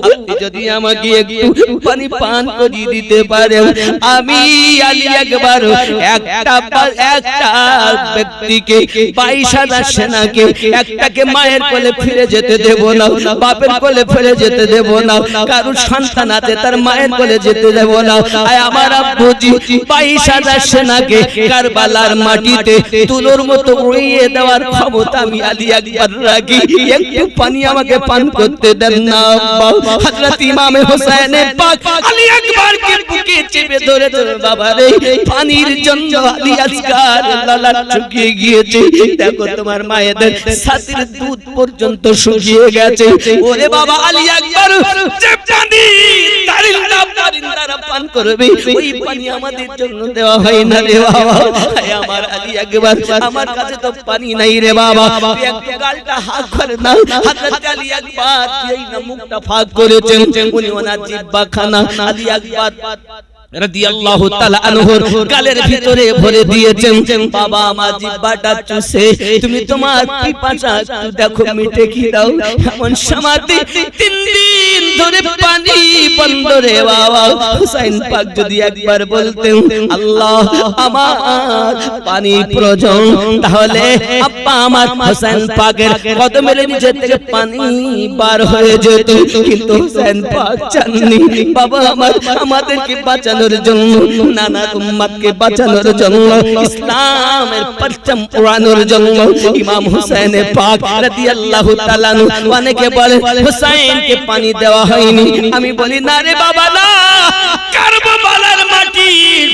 আপনি যদি আমাকে একটু পানি পান করিয়ে দিতে পারেন আমি আলী আকবর একটা ব্যক্তিকে 22,000 সেনাকে একটাকে মায়ের কোলে ফিরে যেতে দেব না বাপের কোলে ফিরে যেতে দেব না কারো সন্তান আছে তার মায়ের কোলে যেতে দেব না আয় আমার আব্বুজি 22,000 সেনাকে কারবালার মাটিতে তুলোর মতো উড়িয়ে দেওয়ার ক্ষমতা আমি আলী আকবর রাখি একটু পানি আমাকে পান করতে দেন না হযরত ইমাম হোসেন পাক আলী আকবরকে বুকে চেপে ধরে বাবা রে পানির জন্য আলী আসকার লালাট শুকিয়ে গিয়েছে দেখো তোমার মায়েদের ছাতির দুধ পর্যন্ত শুকিয়ে গেছে ওরে বাবা আলী আকবর যে পানি তারিন্দারা পান করবে ওই পানি আমাদের জন্য দেওয়া হয় না রে বাবা আমার আলী আকবর আমার কাছে তো পানি নাই রে বাবা একটু গালটা হাত করে না হযরত আলী আকবর যেই না মুখটা ফাঁক করেছেন উনি ওনার জিহ্বা খানা আলী আকবর রাদিয়াল্লাহু তাআলা আনহুর গালের ভিতরে ভরে দিয়েছেন বাবা আমার জিহ্বাটা চুষে তুমি তোমার পিপাসা একটু দেখো মিটে কি দাও এমন সমাধি 3 দিন ধরে পানি বন্ধ রে বাবা হুসাইন পাক যদি একবার বলতেন আল্লাহ আমার পানি প্রয়োজন তাহলে আব্বা আমার হুসাইন পাকের কদমের নিচে থেকে পানি বার হয়ে যেত কিন্তু হুসাইন পাক চাননি বাবা আমার আমাদেরকে বাঁচানোর জন্য নানা উম্মতকে বাঁচানোর জন্য ইসলামের পরচম উড়ানোর জন্য ইমাম হুসাইন পাক রাদিয়াল্লাহু তাআলা অনেকে বলে হুসাইনকে পানি দেওয়া হয়নি আমি বলি না রে বাবা না কারবালার মাটির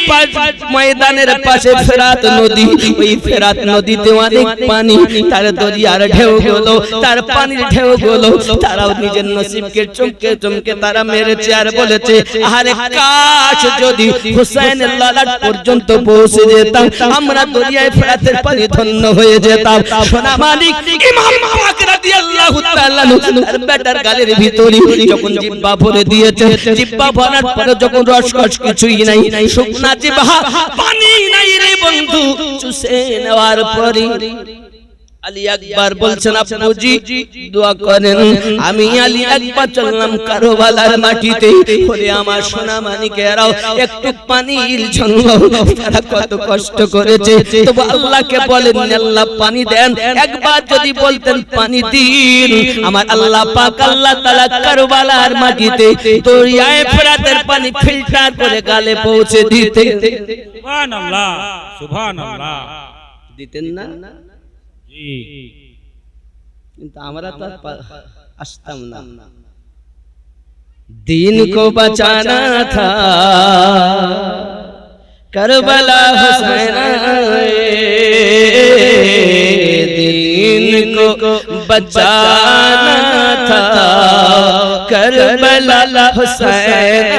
ময়দানের পাশে ফেরাত নদী ওই ফেরাত নদীতে অনেক পানি তার দরিয়ার ঢেউগুলো তার পানির ঢেউগুলো তারাও নিজের নসিবকে চমকে চমকে তারা মেরেছে আর বলেছে আরে কাশ যদি হুসাইনের লালাট পর্যন্ত পৌঁছে যেতাম আমরা দরিয়ায় ফেরাতের পানি ধন্য হয়ে যেতাম সোনা মালিক ইমাম পাক রাদিয়াল্লাহু তাআলা তার বেটার গালের ভিতরে যখন জিহ্বা ভরে দিয়েছে জিহ্বা ভরার পরে যখন রসকস কিছুই নাই শুকনা জিহ্বা পানি নাই রে বন্ধু চুষে নেওয়ার পরে আলী আকবার বলছেন আপুজি দোয়া করেন আমি আলী আকবার চললাম কারবালার মাটিতে ওরে আমার সোনা মানিকেরাও একটু পানির জন্য তারা কত কষ্ট করেছে তবু আল্লাহকে বলেন আল্লাহ পানি দেন একবার যদি বলতেন পানি দিন আমার আল্লাহ পাক আল্লাহ তাআলা কারবালার মাটিতে দরিয়ায় ফেরাতের পানি ফিল্টার করে গালে পৌঁছে দিতে
সুবহানাল্লাহ সুবহানাল্লাহ
দিতেন না
জি
কিন্তু আমরা তো আসতাম না दीन को बचाना था करबला हुसैन दीन को बचाना था करबला हुसैन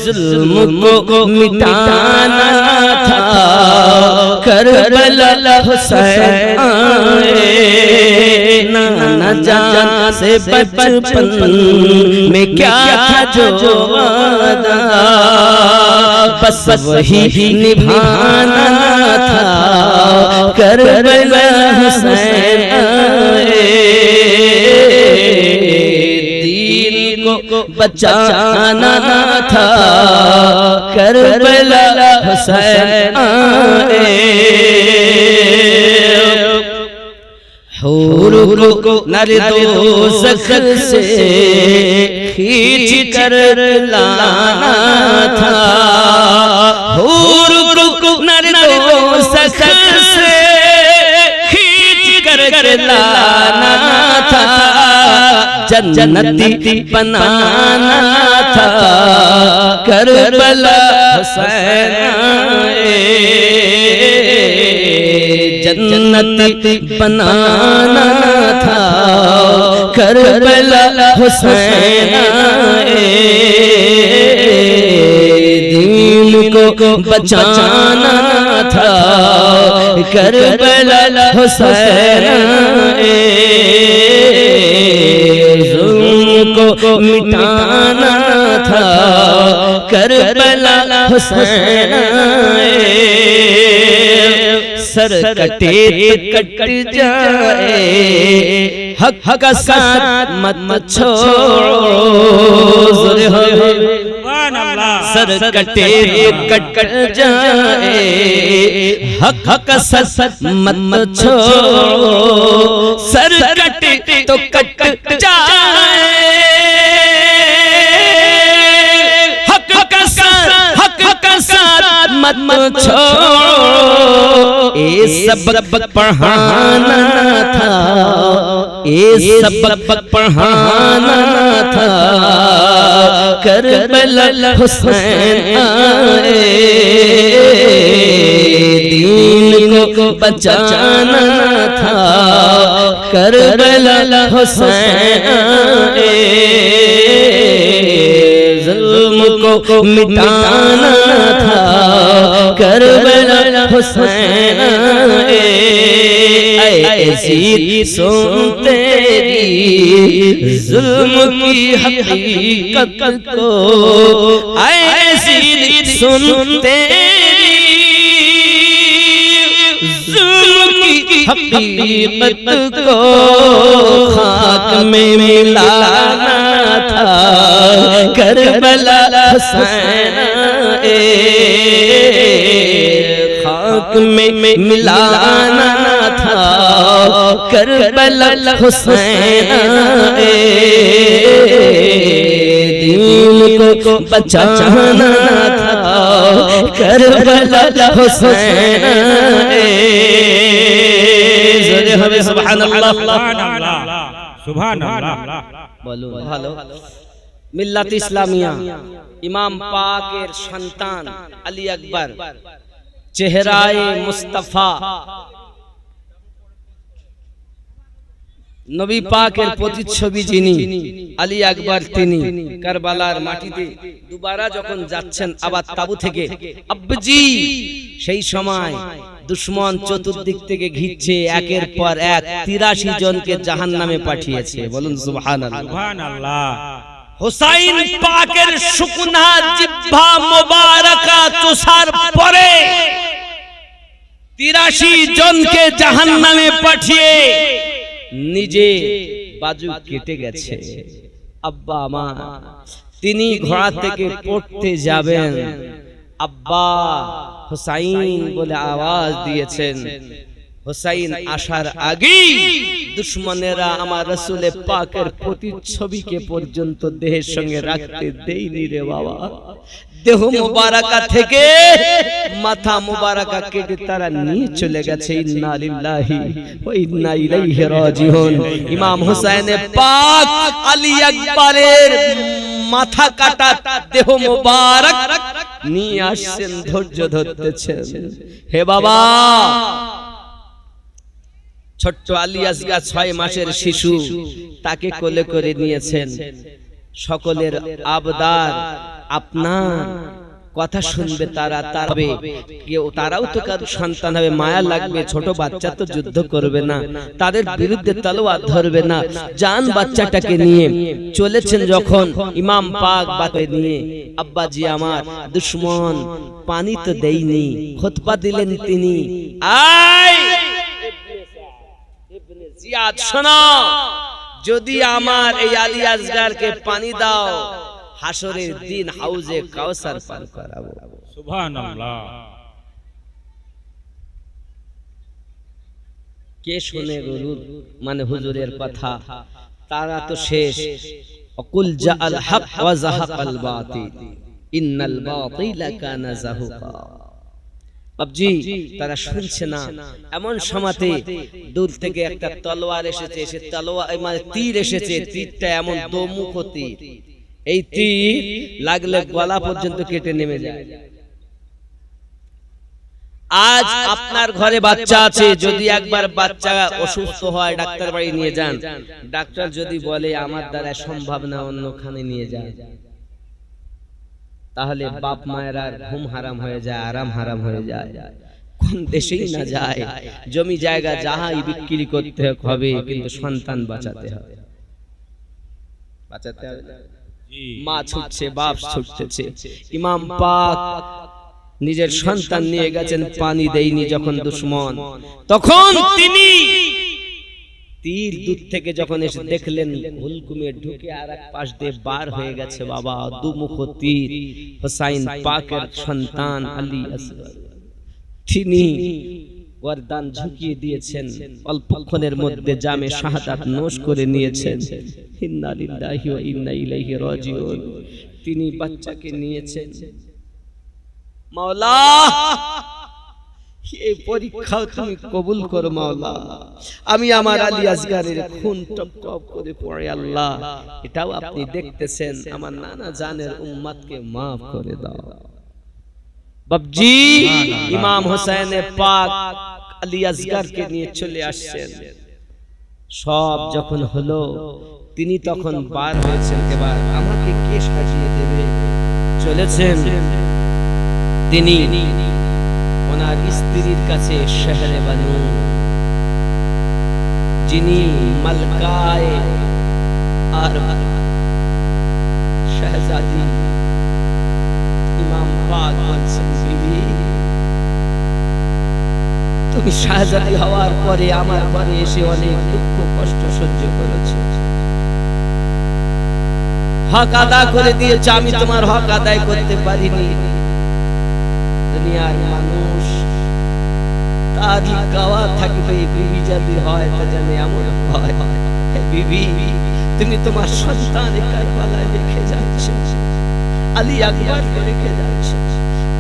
जुल्म को मिटाना था करबला हुसैन नाना जान से बचपन में क्या था जो वादा बस वही निभाना था करबला हुसैन दीन को बचाना था करबला हुसैन हूर को नर दोज़ख से खींच कर लाना था हूर को नर दोज़ख से खींच कर लाना था जन्नती बनाना था करबला हुसैन जन्नती बनाना था करबला हुसैन दीन को बचाना था करबला हुसैन जुल्म को मिटाना था करबला हुसैन सर कटे कट जाए हक का साथ मत छोड़ो सर कटे कट जाए हक का साथ मत छोड़ो सर कटे तो कट जाए हक का साथ मत छोड़ो ए सबक पढ़ाना था ए सबक पढ़ाना था करबला हुसैन दीन को बचाना था करबला हुसैन जुल्म को मिटाना था करबला हुसैन ऐसी सुन तेरी जुल्म की हकीकत को ऐसी सुन तेरी जुल्म की हकीकत को खाक में मिलाना था करबला हुसैन खाक में मिलाना था करबला हुसैन दीन को बचाना था करबला हुसैन ज़ोरे हमें सुभान अल्लाह
सुभान अल्लाह
बोलो ভালো মিল্লাত ইসলামিয়া ইমাম পাকের সন্তান আলী আকবর চেহারায়ে মুস্তাফা নবী পাকের প্রতিচ্ছবি যিনি আলী আকবর তিনি কারবালার মাটিতে দুবারা যখন যাচ্ছেন আবার তাবু থেকে আব্বাজি সেই সময় দুশমন চতুর্দিক থেকে ঘিরছে একের পর এক 83 জনকে জাহান্নামে পাঠিয়েছে বলুন সুবহানাল্লাহ
সুবহানাল্লাহ
হুসাইন পাকের শুকনা জিহ্বা মুবারাকা চুষার পরে 83 জনকে জাহান্নামে পাঠিয়ে নিজে বাজু কেটে গেছে আব্বা আমার তিনি ঘোড়া থেকে পড়তে যাবেন আব্বা হুসাইন বলে আওয়াজ দিয়েছেন হুসাইন আসার আগেই দুশমনেরা আমার রাসূলে পাকের প্রতিচ্ছবিকে পর্যন্ত দেহের সঙ্গে রাখতে দেয়নি রে বাবা দেহ মুবারাকা থেকে মাথা মুবারাকা কেটে তারা নিয়ে চলে গেছে ইন্না লিল্লাহি ওয়া ইন্না ইলাইহি রাজিউন ইমাম হুসাইন পাক আলী আকবরের মাথা কাটা দেহ মুবারক নিয়ে আসছেন ধৈর্য ধরতেছেন হে বাবা ছোট্ট আলী আসগা 6 মাসের শিশু তাকে কোলে করে নিয়েছেন সকলের আবদার আপনার কথা শুনবে তারা তারবে কেউ তারাও তো কার সন্তান হবে মায়া লাগবে ছোট বাচ্চা তো যুদ্ধ করবে না তাদের বিরুদ্ধে তলোয়ার ধরবে না জান বাচ্চাটাকে নিয়ে চলেছেন যখন ইমাম পাক বাতে নিয়ে আব্বাজি আমার দুশমন পানি তো দেয়নি খুতবা দিলেন তিনি আয় ইবনে জিয়াদ শোনো যদি আমার এই আলী আসগরকে পানি দাও হাসরের দিন হাউজে কাউসার পান করাবো
সুবহানাল্লাহ
কে শুনে গরুর মানে হুজুরের কথা তারা তো শেষ অকুল জাআল হক ওয়া যাহাকাল বাতিল ইন্নাল বাতিলা কানা যাহুকা বাবজি তারা শুনছে না এমন সময়তে দূর থেকে একটা তলোয়ার এসেছে সে তলোয়ার মানে তীর এসেছে তীরটা এমন দোমুখ তীর এই তীর লাগলে গলা পর্যন্ত কেটে নেমে যায় আজ আপনার ঘরে বাচ্চা আছে যদি একবার বাচ্চা অসুস্থ হয় ডাক্তার বাড়ি নিয়ে যান ডাক্তার যদি বলে আমার দ্বারা সম্ভব না অন্যখানে নিয়ে যান তাহলে বাপ মায়ের আর ঘুম হারাম হয়ে যায় আরাম হারাম হয়ে যায় কোন দেশেই না যায় জমি জায়গা যাহাই বিক্রি করতে হবে কিন্তু সন্তান বাঁচাতে হবে বাঁচাতে হবে মা ছুটছে বাপ ছুটতেছে ইমাম পাক নিজের সন্তান নিয়ে গেছেন পানি দেয়নি যখন দুশমন তখন তিনি তীর দূর থেকে যখন এসে দেখলেন হুলকুমে ঢুকে আরেক পাশ দিয়ে বার হয়ে গেছে বাবা দুমুখ তীর হুসাইন পাকের সন্তান আলী আসগর তিনি গর্দান ঝুঁকিয়ে দিয়েছেন অল্পক্ষণের মধ্যে জামে শাহাদাত নোশ করে নিয়েছেন ইন্না লিল্লাহি ওয়া ইন্না ইলাইহি রাজিউন তিনি বাচ্চাকে নিয়েছেন মাওলা এই পরীক্ষা তুমি কবুল করো মাওলা আমি আমার আলী আসগরের খুন টপ টপ করে পড়ে আল্লাহ এটাও আপনি দেখতেছেন আমার নানা জানের উম্মতকে maaf করে দাও বাবজি ইমাম হুসাইন পাক আলী আসগরকে নিয়ে চলে আসছেন সব যখন হলো তিনি তখন বার হয়েছেন এবার আমাকে কে সাজিয়ে দেবে চলেছেন তিনি ওনার স্ত্রীর কাছে শহরে বানু যিনি মালকায়ে আর শাহজাদি ইমাম পাক বলছেন, বিবি তুমি শাহজাদি হওয়ার পরে আমার ঘরে এসে অনেক দুঃখ কষ্ট সহ্য করেছো, হক আদা করে দিয়েছো, আমি তোমার হক আদায় করতে পারিনি। দুনিয়ার মানুষ তারই গাওয়া থাকবে, বিবি যদি হয় তা জানে এমন হয়। হে বিবি, তুমি তোমার সন্তান কারবালায় রেখে যাচ্ছ, আলী আকবরকে রেখে যাচ্ছ,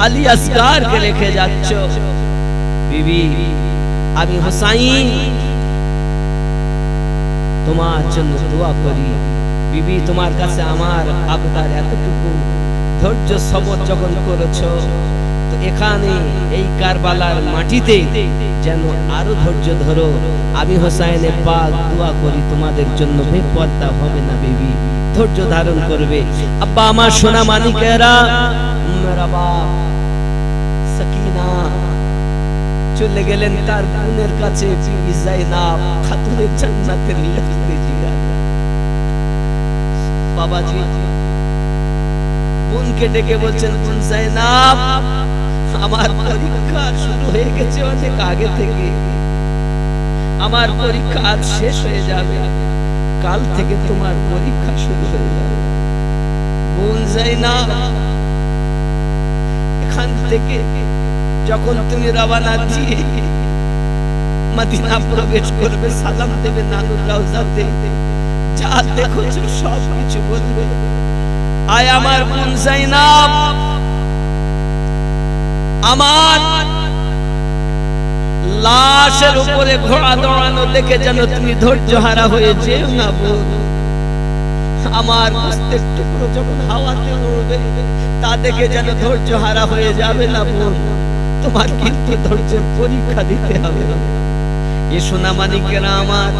আলী আসগারকে রেখে যাচ্ছ। বিবি, আমি হুসাইন তোমার জন্য দোয়া করি। বিবি, তোমার কাছে আমার আবদার এতটুকু, ধৈর্য সবর যখন করেছো, তো এখানে এই কারবালার মাটিতে যেন আরো ধৈর্য ধরো। আমি হোসাইনে পাক দোয়া করি তোমাদের জন্য বেপরদা হবে না বিবি, ধৈর্য ধারণ করবে। আব্বা আমার সোনা মানিকেরা, মেরা বাপ সাকিনা চলে গেলেন তার বোনের কাছে, বিবি যায়নাব খাতুনের জান্নাতের নিয়াতে জিগান। বাবাজি বোনকে ডেকে বলছেন, বোন যায়নাব, আমার পরীক্ষা শুরু হয়ে গেছে অনেক আগে থেকে, আমার পরীক্ষা আজ শেষ হয়ে যাবে, কাল থেকে তোমার পরীক্ষা শুরু হয়ে যাবে। বোন যায়নাব, এখান থেকে যখন তুমি রওনা দিয়ে মদিনা প্রবেশ করবে, সালাম দেবে নানুর রওজাতে, যা দেখছো সব কিছু বলবে। আয় আমার বোন যায়নাব, আমার লাশের উপরে ঘোড়া দৌড়ানো দেখে যেন তুমি ধৈর্য হারা হয়ে যেও না বোন। আমার মস্তের টুকরো যখন হাওয়াতে উড়বে, তা দেখে যেন ধৈর্য হারা হয়ে যাবে না বোন। তোমার কিন্তু ধৈর্যের পরীক্ষা দিতে হবে। এ সোনা মানিকেরা আমার,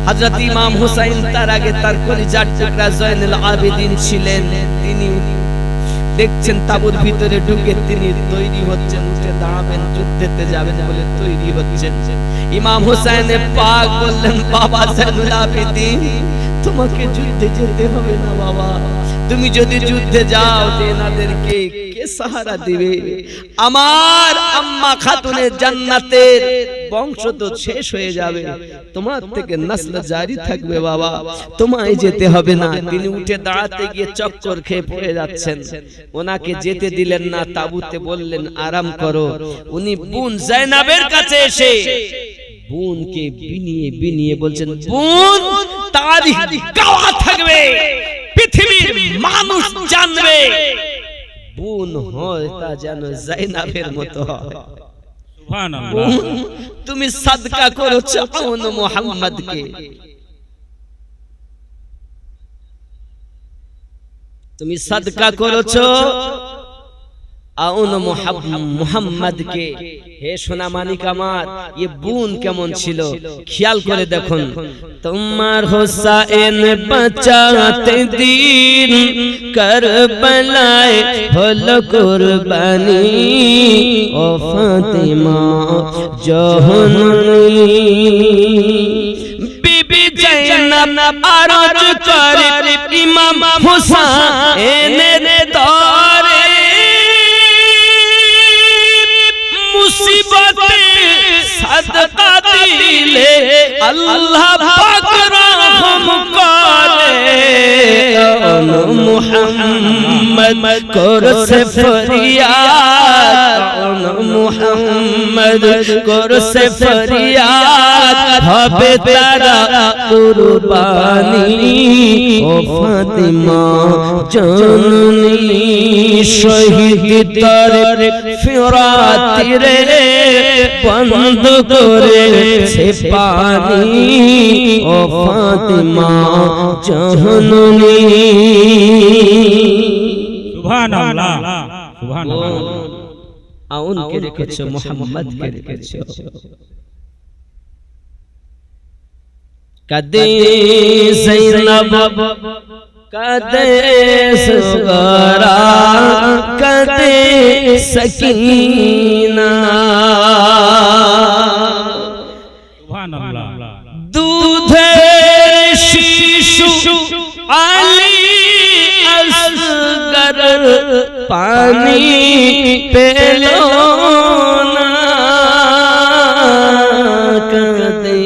হযরত ইমাম হুসাইন তার আগে তার কলিজার টুকরা জয়নুল আবেদিন ছিলেন, তিনি দেখছেন তাবুর ভিতরে ঢুকে তিনি তৈরি হচ্ছেন, উঠে দাঁড়াবেন, যুদ্ধেতে যাবেন বলে তৈরি হচ্ছেন। ইমাম হুসাইন পাক বললেন, বাবা জয়নুল আবেদিন, তোমাকে যুদ্ধে যেতে হবে না বাবা, তুমি যদি যুদ্ধে যাও এনাদেরকে কে সাহারা দিবে? আমার আম্মা খাতুনের জান্নাতের বংশ তো শেষ হয়ে যাবে, তোমার থেকে নসল জারি থাকবে বাবা, তোমায় যেতে হবে না। তিনি উঠে দাঁড়াতে গিয়ে চক্কর খেয়ে পড়ে যাচ্ছেন, ওনাকে যেতে দিলেন না, তাবুতে বললেন আরাম করো। উনি বোন যায়নাবের কাছে এসে বোনকে বিনিয়ে বিনিয়ে বলছেন, বোন তারিখ গাওয়া থাকবে, পৃথিবীর মানুষ জানবে বোন হয় তা যেন যায়নাবের মতো হয়।
সুবহানাল্লাহ।
তুমি সাদকা করেছো আউন মুহাম্মদকে, তুমি সাদকা করেছো আউন মুহাম্মদকে। হে সোনা মানিক আমার, এ বোন কেমন ছিল খেয়াল করে দেখুন। তোমার হোসাইন বাঁচাতে দিন কারবালায় হলো কুরবানি, ও ফাতিমা জহননী। বিবি যায়নাব আরজ করে ইমাম হুসাইনের দরে, মুসিবতে সাদকা দিলে আল্লাহ পাক রহম করে। মুহাম্মদ করছে ফরিয়াদ, মুহাম্মদ করছে ফরিয়াদ, হবে তারা কুরবানি, ও ফাতিমা জননী। শহীদ তার ফিরাতি রে বন্ধ করে সে পানি, ও ফাতিমা জননী।
সুবহানাল্লাহ, সুবহানাল্লাহ।
আউনকে রেখেছো, মুহাম্মদকে রেখেছো। কাদে যায়নাব কাদে সুগরা কাদে সকিনা।
সুবহানাল্লাহ।
আলী আসগর পানি পেল না কাঁদে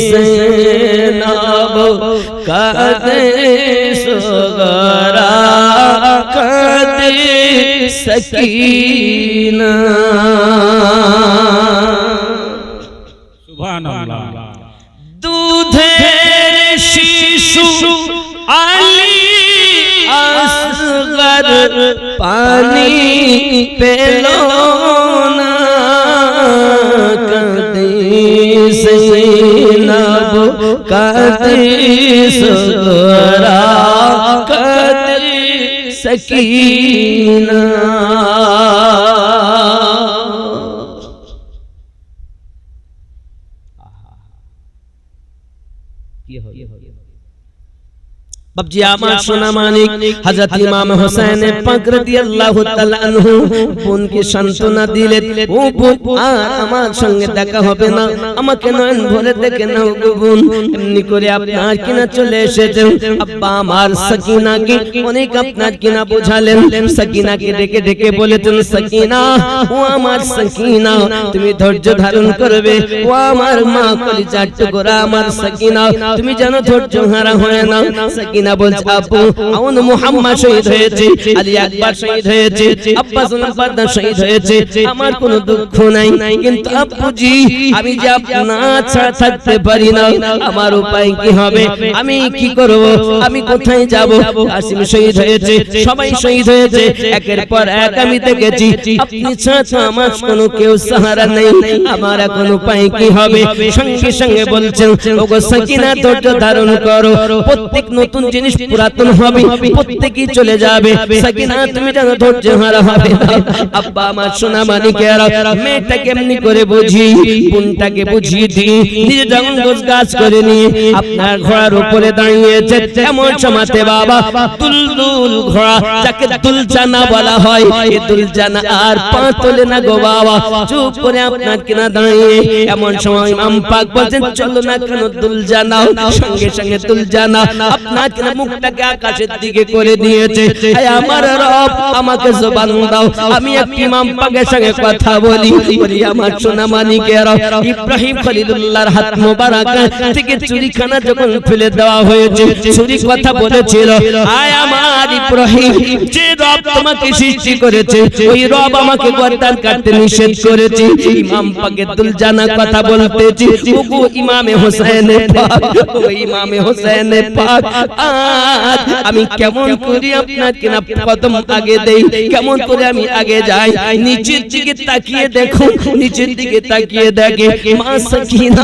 জৈনব কাঁদে সগরা কাঁদে সকিনা
সুবহানাল্লাহ
দুধের শিশু আলী আসগর পানি পেল না কাঁদে জৈনব কাঁদে সগরা কাঁদে সকিনা বাবজি আমার সোনা মানিক হযরত ইমাম হোসেন পাক রাদিয়াল্লাহু তাআলা আনহু বোনকে সান্তনা দিলেন, ও বোন আর আমার সঙ্গে দেখা হবে না, আমাকে নয়ন ভরে দেখে নাও গো বোন। এমনি করে আপনার কিনা চলে এসেছেন। আব্বা আমার সাকিনাকে অনেক আপনার কিনা বোঝালেন, সাকিনাকে ডেকে ডেকে বলেছেন, সাকিনা ও আমার সাকিনা তুমি ধৈর্য ধারণ করবে, ও আমার মা কলিজার টুকরা আমার সাকিনা তুমি যেন ধৈর্য হারা হয় না। সাকিনা বলছে, আব্বু আউন মুহাম্মদ শহীদ হয়েছে, আলী আকবর শহীদ হয়েছে, আব্বাস বাদশা শহীদ হয়েছে, আমার কোনো দুঃখ নাই, কিন্তু আব্বুজি আমি যে আপনার ছাড়া থাকতে পারি না, আমার উপায় কি হবে, আমি কি করব, আমি কোথায় যাব? কাসিম শহীদ হয়েছে, সবাই শহীদ হয়েছে, একের পর এক আমি দেখেছি, আপনি ছাড়া আমার কোনো কেউ সাহারা নেই, আমার এখন উপায় কি হবে? সঙ্গে সঙ্গে বলছেন, ওগো সাকিনা ধৈর্য ধারণ করো, প্রত্যেক নতুন জিনিস পুরাতন হবে, প্রত্যেকই চলে যাবে, সাকিনা তুমি যেন ধৈর্য হারা হবে না। আব্বা আমার সোনা মানিকেরা মেয়েটাকে এমনি করে বুঝি, বোনটাকে বুঝিয়ে দিই, নিজে যখন গোছগাছ করে নিয়ে আপনার ঘোড়ার উপরে দাঁড়িয়েছে, এমন সময়তে বাবা দুলদুল ঘোড়া যাকে দুলজানা বলা হয়, এই দুলজানা আর পা তোলে না গো বাবা, চুপ করে আপনার কিনা দাঁড়িয়ে, এমন সময় ইমাম পাক বলছেন, চলো না কেন দুলজানা, সঙ্গে সঙ্গে দুলজানা আপনার কিনা মুখটাকে আকাশের দিকে করে দিয়েছে, হে আমার রব আমাকে জবান দাও, আমি এক ইমাম পাকের সঙ্গে কথা বলি। বলি আমার সোনা মানিকেরা ইব্রাহিম খলিলুল্লাহর হাত মোবারক থেকে চুরিখানা যখন ফেলে দেওয়া হয়েছে, চুরি কথা বলেছিল, আয় আমার ইব্রাহিম যে রব তোমাকে সৃষ্টি করেছে, ওই রব আমাকে গর্দান কাটতে নিষেধ করেছে। ইমাম পাকে দুলজানা কথা বলতেছি, ওগো ইমামে হোসেন পাক, ও ইমামে হোসেন পাক, আজ আমি কেমন করে আপনাকে না কদম আগে দেই, কেমন করে আমি আগে যাই, নিচের দিকে তাকিয়ে দেখুন, নিচের দিকে তাকিয়ে দেখে মা সাকিনা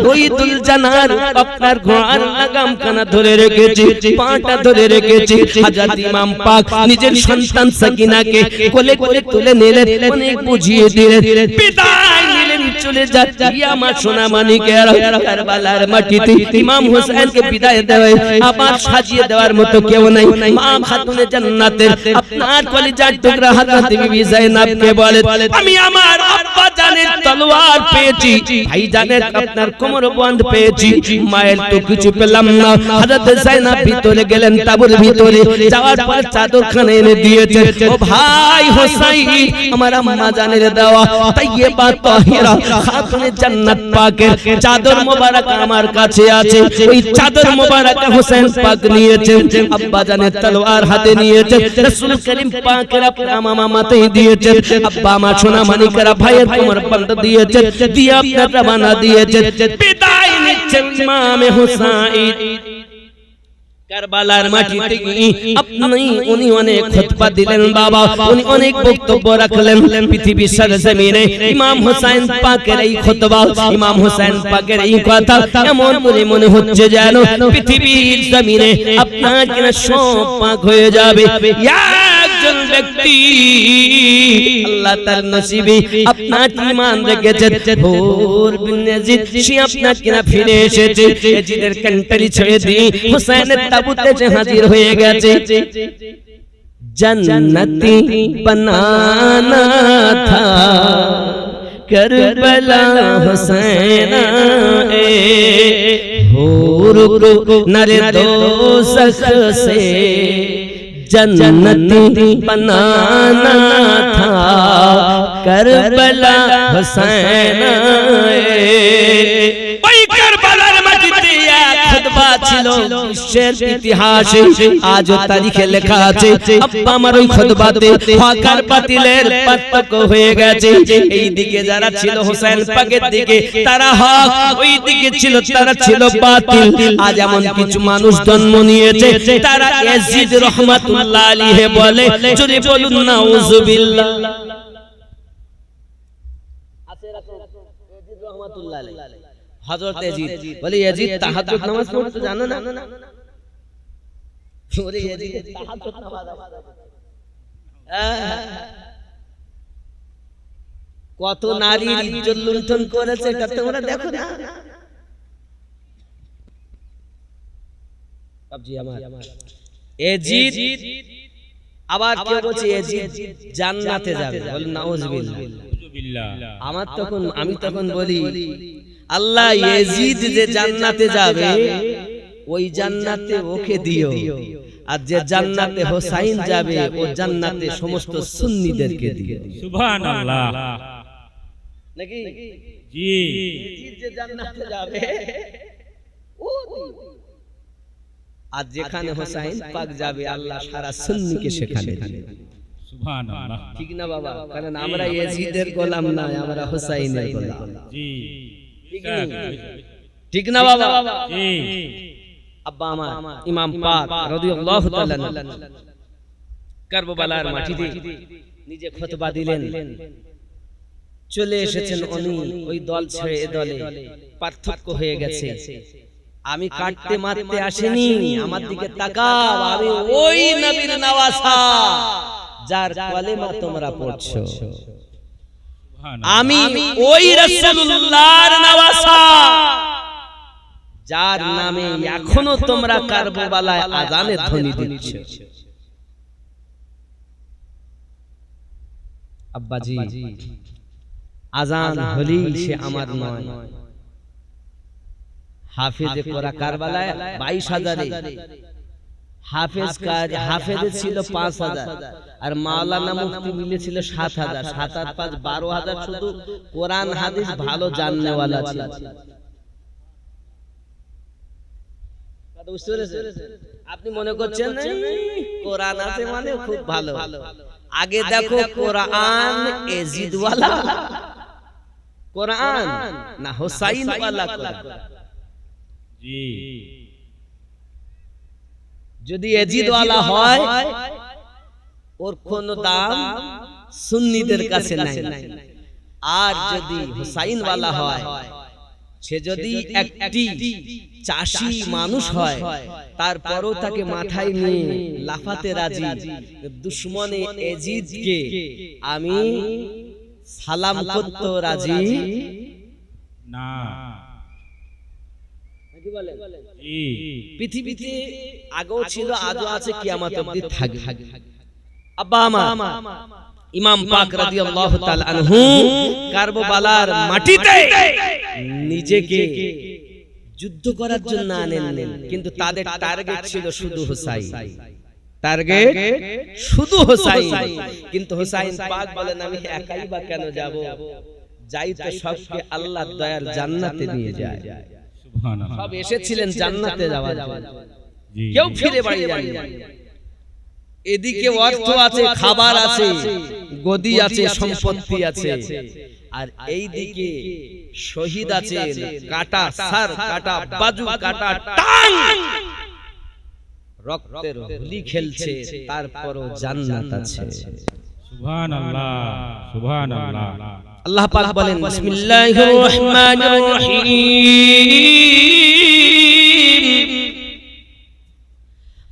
ওই দুলজানার আপনার ঘোড়ার লাগাম খানা ধরে রেখেছে, পাটা ধরে রেখেছে। হযরত ইমাম পাক নিজের সন্তান সাকিনাকে কোলে করে তুলে নিলেন, অনেক বুঝিয়ে দিলেন, বিদায় নিলেন, চলে যাচ্ছে। আমার সোনা মানিকেরা কারবালার মাটিতে ইমাম হোসেনকে বিদায় দেয়, আবার সাজিয়ে দেওয়ার মতো কেউ নাই। মা খাতুনে জান্নাতের আপনার কলিজার টুকরা হযরত বিবি যায়েনবকে বলে, আমি আমার আব্বা জানের তলোয়ার পেয়েছি, ভাই জানের আপনার কোমর বন্ধ পেয়েছি, মায়ের তো কিছু পেলাম না। হযরত যায়েনব ভিতরে গেলেন, তাবুর ভিতরে যাওয়ার পর চাদর খানা এনে দিয়েছে, ও ভাই হোসাইন আমার আম্মা জানের দেওয়া তাইয়্যিবা তাহিরা খাতুনে জান্নাত পাকের চাদর মোবারক আমার কাছে আছে, ওই চাদর মোবারক হোসেন পাক নিয়েছেন, আব্বা জানের তলোয়ার হাতে নিয়েছেন, রাসূল করিম পাকের আপনার মাথায় দিয়েছেন, আব্বা আমার সোনা মানিকেরা ভাইয়ের কোমর বন্ধ দিয়েছেন, দিয়ে আপনার রওনা দিয়েছেন, বিদায় নিচ্ছেন ইমামে হোসাইন। কারবালার মাটিতে আপনি উনি অনেক খুতবা দিলেন বাবা, উনি অনেক বক্তব্য রাখলেন পৃথিবীর সরজমিনে। ইমাম হোসেন পাকের এই খুতবা, ইমাম হোসেন পাকের এই কথা এমন মনে হচ্ছে যেন পৃথিবীর জমিনে আপনার কিনা সব পাক হয়ে যাবে। একজন ব্যক্তি আল্লাহ তার নসিবে আপনার ঈমান রেখেছে, হুর বিন ইয়াজিদ সে আপনার কিনা ফিরে এসেছে, ইয়াজিদের কান্ট্রি ছেড়ে দিয়ে হোসেনের তাবুতে যে হাজির হয়ে গেছে। जन्नती बनाना था करबला हुसैन हूर को नरे दोज़ख से जन्नती बनाना था करबला हुसैन ওই কারবালার মাটিতে এক খুতবা ছিল বিশ্বের ইতিহাসে আজও তারিখে লেখা আছে আব্বা আমার ওই খুতবাতে হক আর বাতিলের পার্থক্য হয়ে গেছে এই দিকে যারা ছিল হোসেন পাকের দিকে তারা হক ওই দিকে ছিল তারা ছিল বাতিল আজ এমন কিছু মানুষ জন্ম নিয়েছে তারা ইয়াজিদ রাহমাতুল্লাহ আলাইহি বলে যদি বলুন নাউযুবিল্লাহ আছে রাখো ইয়াজিদ রাহমাতুল্লাহ আলাইহি হযরত ইয়াজিদ বলে ইয়াজিদ তাহাজ্জুদ নামাজ পড়তে জানো না বলে ইয়াজিদ তাহাজ্জুদ নামাজ কত নারীর ইজ্জত লুণ্ঠন করেছে এটা তোমরা দেখো না বাবজি আমার ইয়াজিদ আবার কেউ বলছে ইয়াজিদ জান্নাতে যাবে বল নাউযুবিল্লাহ আমি তখন বলি আল্লাহ ইয়াজিদ যে জান্নাতে যাবে ওই জান্নাতে ওকে দিও আর যে জান্নাতে হোসাইন যাবে ও জান্নাতে সমস্ত সুন্নিদেরকে দিও
সুবহানাল্লাহ
নাকি
জি
ইয়াজিদ যে জান্নাতে যাবে ও আর যেখানে হোসাইন পাক যাবে আল্লাহ সারা সুন্নিকে সেখানে দিবে
সুবহানাল্লাহ
ঠিক না বাবা কারণ আমরা ইয়াজিদের গোলাম না আমরা হোসাইনের গোলাম
জি
ঠিক না বাবা
জি
আব্বা আমার ইমাম পাক রাদিয়াল্লাহু তাআলা কারবালার মাটিতে নিজে খুতবা দিলেন চলে এসেছেন উনি ওই দল ছেড়ে এই দলে পার্থক্য হয়ে গেছে আমি কাটতে মারতে আসিনি আমার দিকে তাকাও আমি ওই নবীর নওয়াসা যার কলেমা তোমরা পড়ছো আমি ওই রাসূলুল্লাহর নওয়াসা যার নামে এখনো তোমরা কারবালায় আযানের ধ্বনি দিচ্ছ আব্বাজি আযান হলি সে আমার নয় হাফেজে কোরা কারবালায় 22,000 হাফেজে ছিল 5,000 আর মাওলানা মুফতি মিলে ছিল 7,000 7 আর 5 12,000 শুধু কোরআন হাদিস ভালো জাননেওয়ালা ছিল আপনি মনে করছেন কোরআন আছে মানে খুব ভালো আগে দেখো কোরআন ইয়াজিদ ওয়ালা কোরআন না হোসাইন ওয়ালা কোরআন
জি
যদি ইয়াজিদ ওয়ালা হয় ওর কোনো দাম সুন্নিদের কাছে নাই আর যদি হোসাইন ওয়ালা হয় সে যদি একটি চাষি মানুষ হয় তারপরও তাকে মাথায় নিয়ে লাফাতে রাজি দুশমনে ইয়াজিদকে আমি সালাম করতে রাজি
না
কি বলে
জি
পৃথিবীতে আগেও ছিল আজও আছে কিয়ামত অবধি থাকবে আব্বা আমার ইমাম পাক রাদিয়াল্লাহু তাআলা আনহু কারবালার মাটিতে নিজেকে যুদ্ধ করার জন্য আনেন কিন্তু তাদের টার্গেট ছিল শুধু হোসাইন টার্গেট শুধু হোসাইন কিন্তু হোসাইন পাক বলেন আমি একাই বা কেন যাব যাই তো সবকে আল্লাহর দয়ার জান্নাতে নিয়ে যায়
সুবহানাল্লাহ
সব এসেছিলেন জান্নাতে যাওয়ার জন্য
জি
কেউ ফিরে বাড়ি যায়নি এদিকে অর্থ আছে খাবার আছে গদি আছে সম্পত্তি আছে আর এই দিকে শহীদ আছে কাটা সার কাটা বাজু কাটা টাং রক্তের হোলি খেলছে তারপরও জান্নাত আছে
সুবহানাল্লাহ সুবহানাল্লাহ
আল্লাহ পাক বলেন বিসমিল্লাহির রহমানির রহিম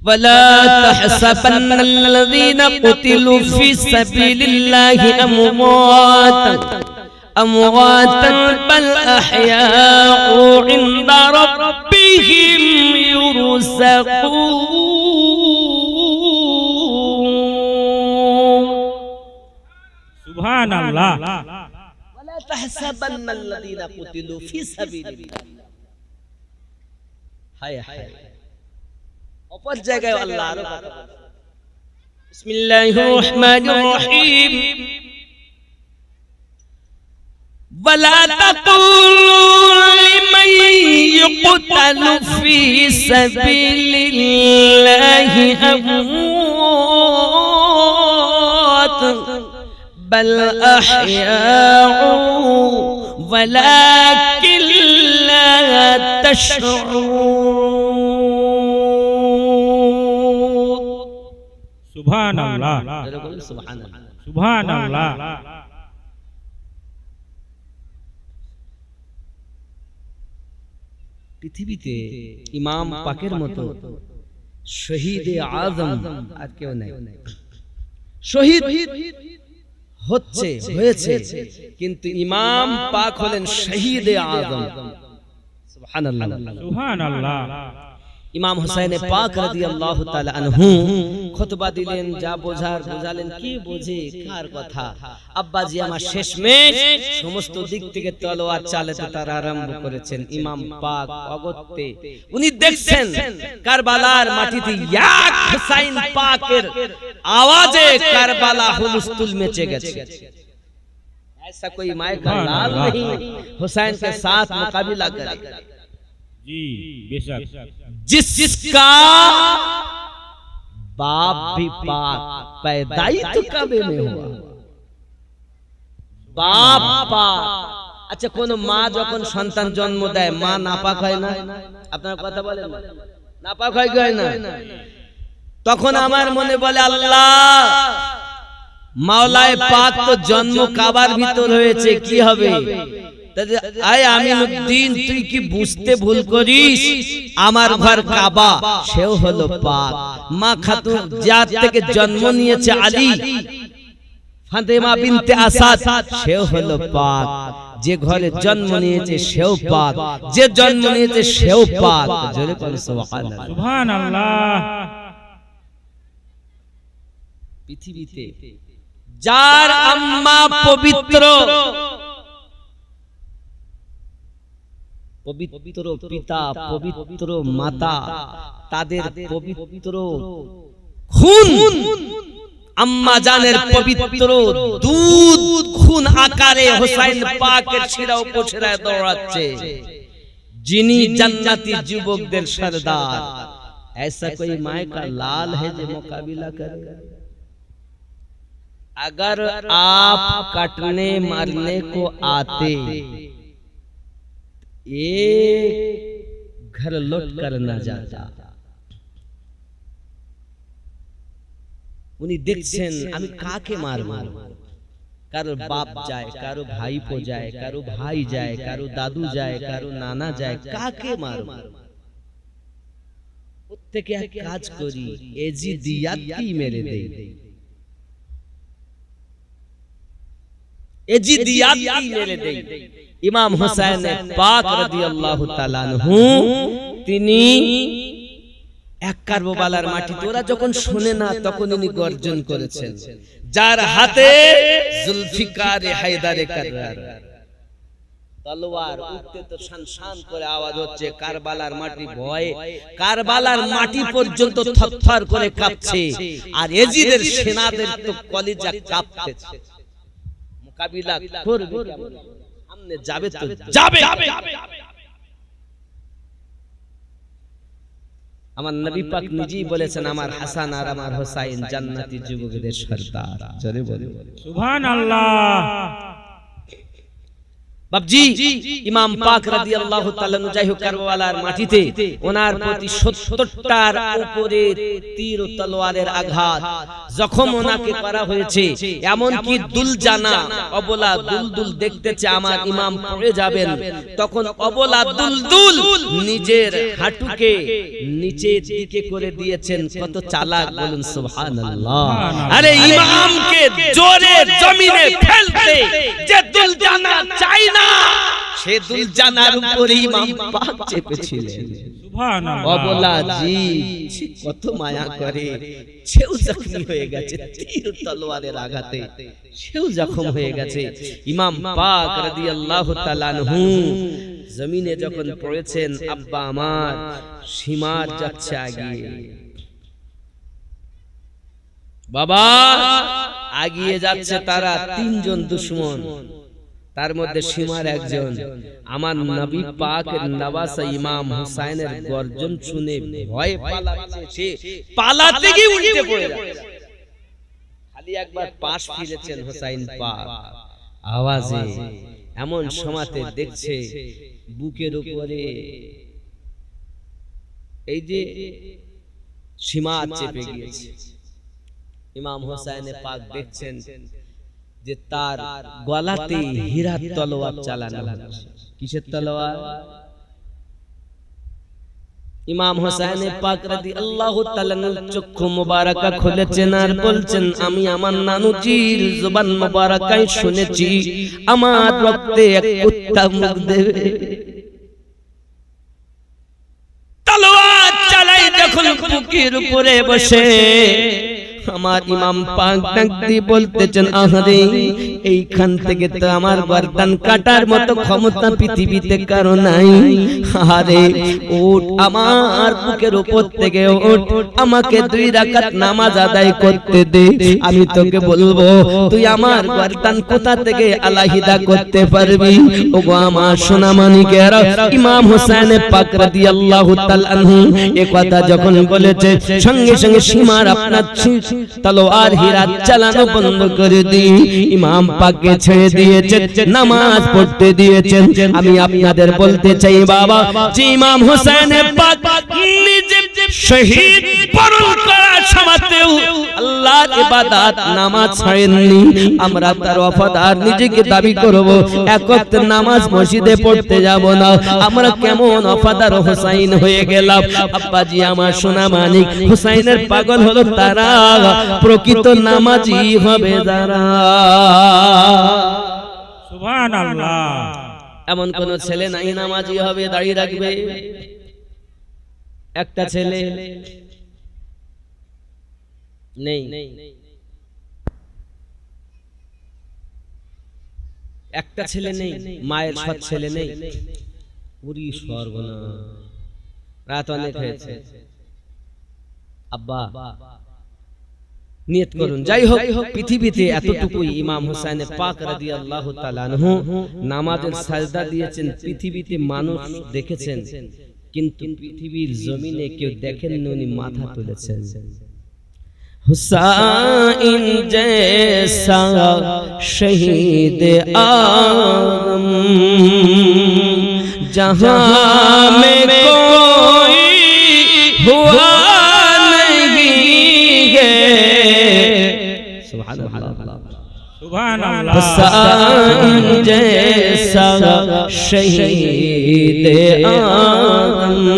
ولا تحسبن الذين قتلوا في سبيل الله أمواتا بل أحياء عند ربهم يرزقون
সুবহানাল্লাহ
ولا تحسبن الذين قتلوا في سبيل الله হায় হায় অপর জায়গায় আল্লাহ আরো বিসমিল্লাহির রহমানির রহিম ওয়ালা তাকুলু লিমান ইয়ুকতালু ফি সাবিলিল্লাহি আমওয়াত বাল আহইয়াউ ওয়ালাকিন লা তাশউরুন
সুবহানাল্লাহ
সুবহানাল্লাহ
সুবহানাল্লাহ
পৃথিবীতে ইমাম পাকের মতো শহীদে আজম আর কেউ নাই। শহীদ হচ্ছে হয়েছে, কিন্তু ইমাম পাক হলেন শহীদে আজম। সুবহানাল্লাহ
সুবহানাল্লাহ
ইমাম হুসাইন পাক রাদিয়াল্লাহু তাআলা আনহু খুতবা দিলেন, যা বোঝার বোঝালেন। কি বোঝে কার কথা? আব্বাজি আমার শেষমেশ সমস্ত দিক থেকে তলোয়ার চালাতে তারা আরম্ভ করেছেন। ইমাম পাক অগত্যে উনি দেখছেন কারবালার মাটিতে এক হুসাইন পাকের আওয়াজে কারবালা হুলস্থুল মচে গেছে। ऐसा कोई माय का लाल नहीं हुसैन के साथ मुकाबला करे
जी बेशक
जिसका बाप भी पाक पैदाई तो कबे में हुआ बाप पाक। আচ্ছা কোন মা যখন সন্তান জন্ম দেয় মা নাপাক হয় না? আপনার কথা বলেন নাপাক হয় কি না? তখন আমার মনে বলে আল্লাহ মাওলায়ে পাক তো জন্ম কাবার ভিতর হয়েছে, কি হবে? আয় আমিনুদ্দিন তুই কি বুঝতে ভুল করিস? আমার ঘর কাবা, সেও হলো পাক। মা খাতুন যার থেকে জন্ম নিয়েছে আলী ফাতেমা বিনতে আসাদ, সেও হলো পাক। যে ঘরে জন্ম নিয়েছে সেও পাক, যে জন্ম নিয়েছে সেও পাক। জোরে বলো সুবহানাল্লাহ
সুবহানাল্লাহ।
পৃথিবীতে যার আম্মা পবিত্র, পবিত্র পিতা, পবিত্র মাতা, তাদের পবিত্র খুন, আম্মা জানের পবিত্র দুধ খুন আকারে হুসাইন পাকের শিরা উপশিরায় দৌড়াচ্ছে। যিনি জান্নাতি যুবকদের সরদার, ऐसा कोई माय का लाल है जो मुकाबला करे? अगर आप कटने मारने को आते एक घर लौट कर न जाता। উনি দেখছেন আমি কাকে মারবো। কারো বাপ যায়, কারো ভাইপো যায়, কারো ভাই যায়, কারো দাদু যায়, কারো নানা যায়, কাকে মারবো? প্রত্যেকে এক কাজ করি, এজিদিয়াতই মেরে দেই, এজিদিয়াতই মেরে দেই। ইমাম হুসাইন পাক রাদিয়াল্লাহু তাআলা আনহু তিনি এক কারবালার মাটিতে, ওরা যখন শুনে না তখন তিনি গর্জন করেছেন, যার হাতে জুলফিকার হায়দারে কাররার তলোয়ার উঠতে তো শান করে আওয়াজ হচ্ছে। কারবালার মাটি ভয়ে, কারবালার মাটি পর্যন্ত থরথর করে কাঁপছে, আর এজিদের সেনাদের তো কলিজা কাঁপতেছে। মোকাবিলা করবে কেমন? সামনে যাবে তো যাবে। আমার নবী পাক নিজেই বলেছেন, আমার হাসান আর আমার হুসাইন জান্নাতি যুবকদের সরদার। জোরে বলো
সুবহানাল্লাহ।
বাবজি ইমাম পাক রাদিয়াল্লাহু তাআলা যাই হোক কারবালার মাটিতে ওনার প্রতি ৭০টার উপরে তীর ও তলোয়ারের আঘাত যখন ওনাকে করা হয়েছে, এমন কি দুলজানা অবলা দুলদুল দেখতেছে আমার ইমাম পড়ে যাবেন, তখন অবলা দুলদুল নিজের হাঁটুকে নিচের দিকে করে দিয়েছেন। কত চালাক বলুন সুবহানাল্লাহ। আরে ইমামকে জোরে জমিনে ফেলতে যে দুলজানা চাই না, সে দুলজানার উপরে ইমাম পাক চেপেছিলেন।
সুবহানাল্লাহ।
অবলা জীব কত মায়া করে, সেও জখমি হয়ে গেছে তীর তলোয়ারের আঘাতে, সেও জখম হয়ে গেছে। ইমাম পাক রাদিয়াল্লাহু তাআলা আনহু জমিনে যখন পড়েছেন আব্বা আমার সীমার যাচ্ছে আগিয়ে, বাবা আগিয়ে যাচ্ছে তারা তিনজন দুশমন, তার মধ্যে সীমার একজন। আমার নবী পাকের নওয়াসা ইমাম হুসাইনের গর্জন শুনে ভয় পালাচ্ছে, সে পালাতে গিয়ে উল্টে পড়ে যাচ্ছে। খালি একবার পাশ ফিরেছেন হুসাইন পাক আওয়াজে, এমন সময়তে দেখছে বুকের উপরে এই যে সীমা চেপে গিয়েছে। ইমাম হুসাইন পাক দেখছেন যে তার গলাতে হীরার তলোয়ার চালানো হচ্ছে। কিসের তলোয়ার? ইমাম হুসাইন পাক রাদিয়াল্লাহু তাআলা চক্ষু মুবারাকা খুলেছেন আর বলছেন, আমি আমার নানুজির জবান মুবারাকায় শুনেছি আমার রক্তে এক কুত্তা মুখ দেবে। তলোয়ার চালাই যখন বুকের উপরে বসে আমার ইমাম পাক ডাক দিয়ে বলতেছেন, আহারে এইখান থেকে তো আমার গর্দান কাটার মতো ক্ষমতা পৃথিবীতে কারো নাই। আরে উঠ, আমার বুকের উপর থেকে উঠ, আমাকে 2 রাকাত নামাজ আদায় করতে দে, আমি তোকে বলবো তুই আমার গর্দান কোথা থেকে আলাহিদা করতে পারবি। ওগো আমার সোনা মানিকেরা, ইমাম হুসাইন পাক রাদিয়াল্লাহু তাআলা আনহু এই কথা যখন বলেছে, সঙ্গে সঙ্গে সীমার আপনার তলোয়ার হীরা চালানো বন্ধ করে দিয়ে ইমাম পাককে ছেড়ে দিয়েছেন, নামাজ পড়তে দিয়েছেন। আমি আপনাদের বলতে চাই বাবা, যে ইমাম হুসাইন পাক নিজে শহীদ বরণ করার সময়তেও আল্লাহর ইবাদত নামাজ ছাড়েননি। আমরা তার ওয়াফাদার নিজেকে দাবি করব, এক ওয়াক্ত নামাজ মসজিদে পড়তে যাব না। আমরা কেমন ওয়াফাদার হুসাইন হয়ে গেলাম। আব্বাজি আমার সোনা মানিক, হুসাইনের পাগল হলো তারা, প্রকৃত নামাজি হবে যারা।
সুবহানাল্লাহ।
এমন কোন ছেলে নাই নামাজি হবে, দাঁড়িয়ে রাখবে? একটা ছেলে নেই, একটা ছেলে নেই, মায়ের সৎ ছেলে নেই। পুরি সর্বনাশ, রাত অনেক হয়েছে। আব্বা নিয়ত করুন, যাই হোক পৃথিবীতে এতটুকুই ইমাম হুসাইন পাক রাদিয়াল্লাহু তাআলা আনহু নামাজের সাজদা দিয়েছেন, পৃথিবীতে মানুষ দেখেছেন, কিন্তু পৃথিবীর জমিনে কেউ দেখেননি উনি মাথা তুলেছেন। হুসাইন জैसा শহীদ आदम जहां में कोई हुआ हुसैन जैसा शहीद आदम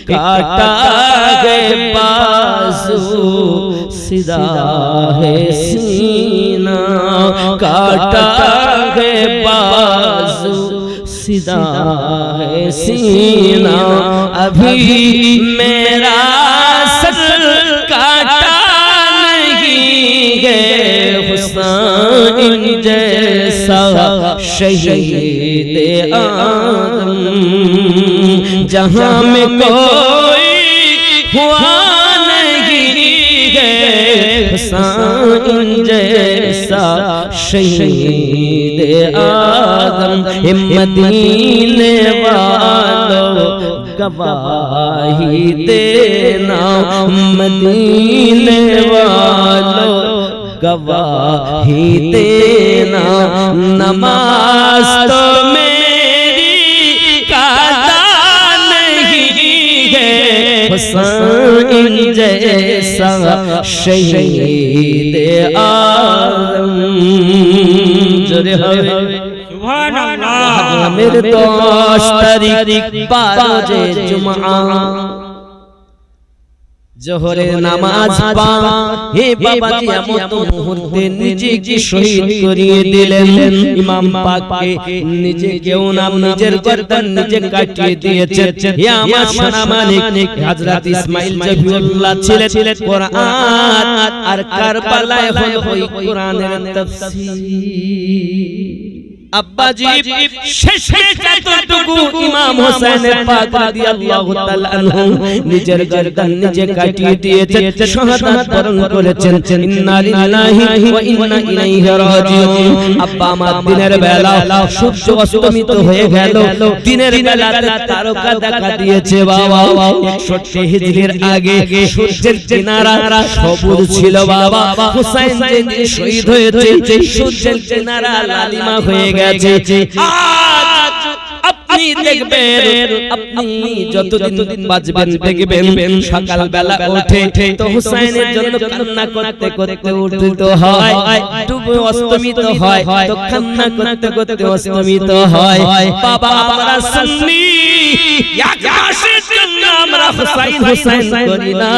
काटा है बाजू सीधा है सीना, काटा है बाजू सीधा है सीना, अभी मेरा सर काटा हुसैन जैसा शहीद आदम जहां में कोई हुआ नहीं है, हुसैन जैसा शहीद आदम। मदीने वालों गवाही देना, मदीने वालों गवाही देना, नमाज तो मेरी कादा नहीं है, हुसैन जैसा शहीद आदम। जोरे सुभानअल्लाह। मेरे 10 तारीख 12 जुमा জোহরের নামাজ পা, হে বাবাজি এমন মুহূর্তে নিজেকে শহীদ করিয়ে দিলেন। ইমাম পাককে নিজেকেও নাম নিজের গর্দান নিজে কাটিয়ে দিয়েছেন। হে আমার সোনা মানিক, হযরত ইসমাঈল জবিউল্লাহ ছিলেন কোরআন আর কারবালায় হলো ওই কোরআনের তাফসীর। আব্বাজি শেষে যতটুকু ইমাম হোসেন পাক রাদিয়াল্লাহু তাআলা আনহু নিজের গর্দান নিজে কাটিয়ে দিয়েছেন, শাহাদাত বরণ করেছেন। ইন্না লিল্লাহি ওয়া ইন্না ইলাইহি রাজিউন। আব্বা আমার দিনের বেলা সূর্য অস্তমিত হয়ে গেল, দিনের বেলাতে তারকা দেখা দিয়েছে বাবা। 61 হিজরির আগে সূর্যের কিনারা সবুজ ছিল বাবা। হুসাইন যে শহীদ হয়েছে সূর্যের কিনারা লালিমা হয়ে গেছে। আজ আপনি দেখবেন, আপনি যতদিন বাঁচবেন দেখবেন সকাল বেলা ওঠে তো হুসাইনের জন্য কান্না করতে করতে উঠিত হয়, ডুবে অস্তমিত হয় তো কান্না করতে করতে অস্তমিত হয়। বাবা আমরা সুন্নি, এক মাসের জন্য আমরা হুসাইন হুসাইন করি না,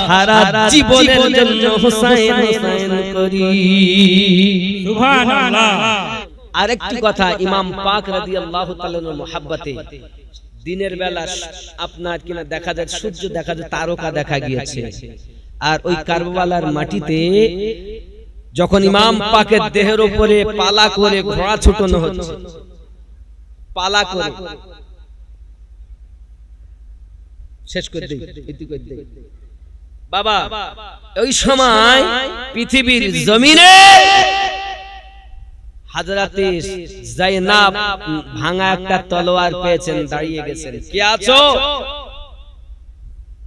সারা জীবনের জন্য হুসাইন হুসাইন করি।
সুবহানাল্লাহ।
আরেকটি কথা, ইমাম পাক রাদিয়াল্লাহু তাআলার মুহাব্বতে দিনের বেলা আপনার কিনা দেখা যায় সূর্য দেখা যায়, তারকা দেখা গিয়েছে। আর ওই কারবালার মাটিতে যখন ইমাম পাকের দেহের উপরে পালা করে ঘোড়া ছুটানো হচ্ছে, পালা করে শেষ করে দেই বাবা, ওই সময় পৃথিবীর জমিনে হযরতে যায়েনাব ভাঙা একটা তলোয়ার পেয়েছেন, দাঁড়িয়ে গেছেন। কে আছো?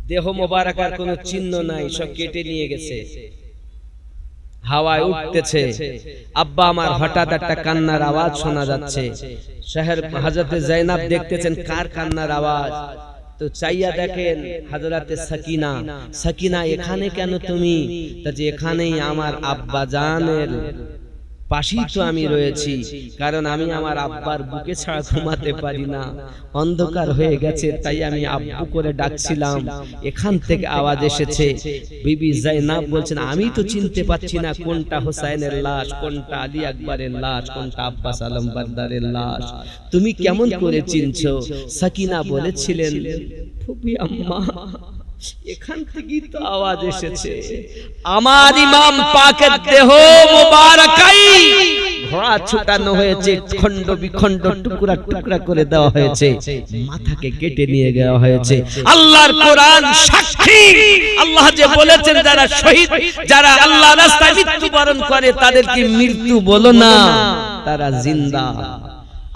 দেহ মোবারকার কোনো চিহ্ন নাই, সব কেটে নিয়ে গেছে, হাওয়ায় উঠতেছে। আব্বা আমার হঠাৎ একটা কান্নার আওয়াজ শোনা যাচ্ছে। শহর হযরতে যায়েনাব দেখতেছেন কার কান্নার আওয়াজ, তো চাইয়া দেখেন হযরতে সাকিনা। সাকিনা এখানে কেন তুমি? তা যে এখানেই আমার আব্বা জানের পাশেই তো আমি রয়েছি, কারণ আমি আমার আব্বার বুকে ছাড়া ঘুমাতে পারি না, অন্ধকার হয়ে গেছে, তাই আমি আব্বু করে ডাকছিলাম, এখান থেকে আওয়াজ এসেছে। বিবি যায়েনাব বলছেন আমি তো চিনতে পাচ্ছি না কোনটা হোসাইনের লাশ, কোনটা আলী আকবরের লাশ, কোনটা আব্বাস আলম বারদারের লাশ, তুমি কেমন করে চিনছো? সাকিনা বলেছিলেন ফুপি আম্মা এখান থেকেই তো আওয়াজ এসেছে, আমার ইমাম পাকের দেহ মোবারকাই ঘোড়া ছুটানো হয়েছে, খণ্ড বিখণ্ড টুকরা টুকরা করে দেওয়া হয়েছে, মাথাকে কেটে নিয়ে যাওয়া হয়েছে। আল্লাহর কোরআন সাক্ষী, আল্লাহ যে বলেছেন যারা শহীদ, যারা আল্লাহর রাস্তায় মৃত্যুবরণ করে তাদেরকে মৃত্যু বলো না, তারা জিন্দা,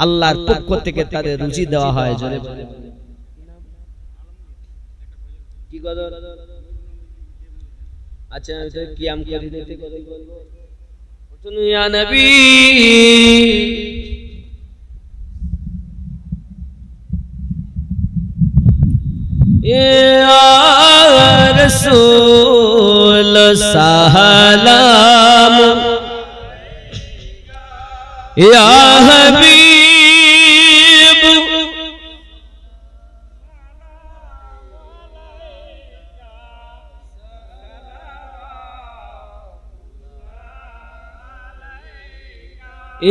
আল্লাহর পক্ষ থেকে তাদের রুজি দেওয়া হয়। জোরে বলে কি গদর? আচ্ছা এটা কিয়াম করে দিতে গদর বলবো, শুনুন ইয়া নবী ইয়া রাসূল সালাম ইয়া হাবিব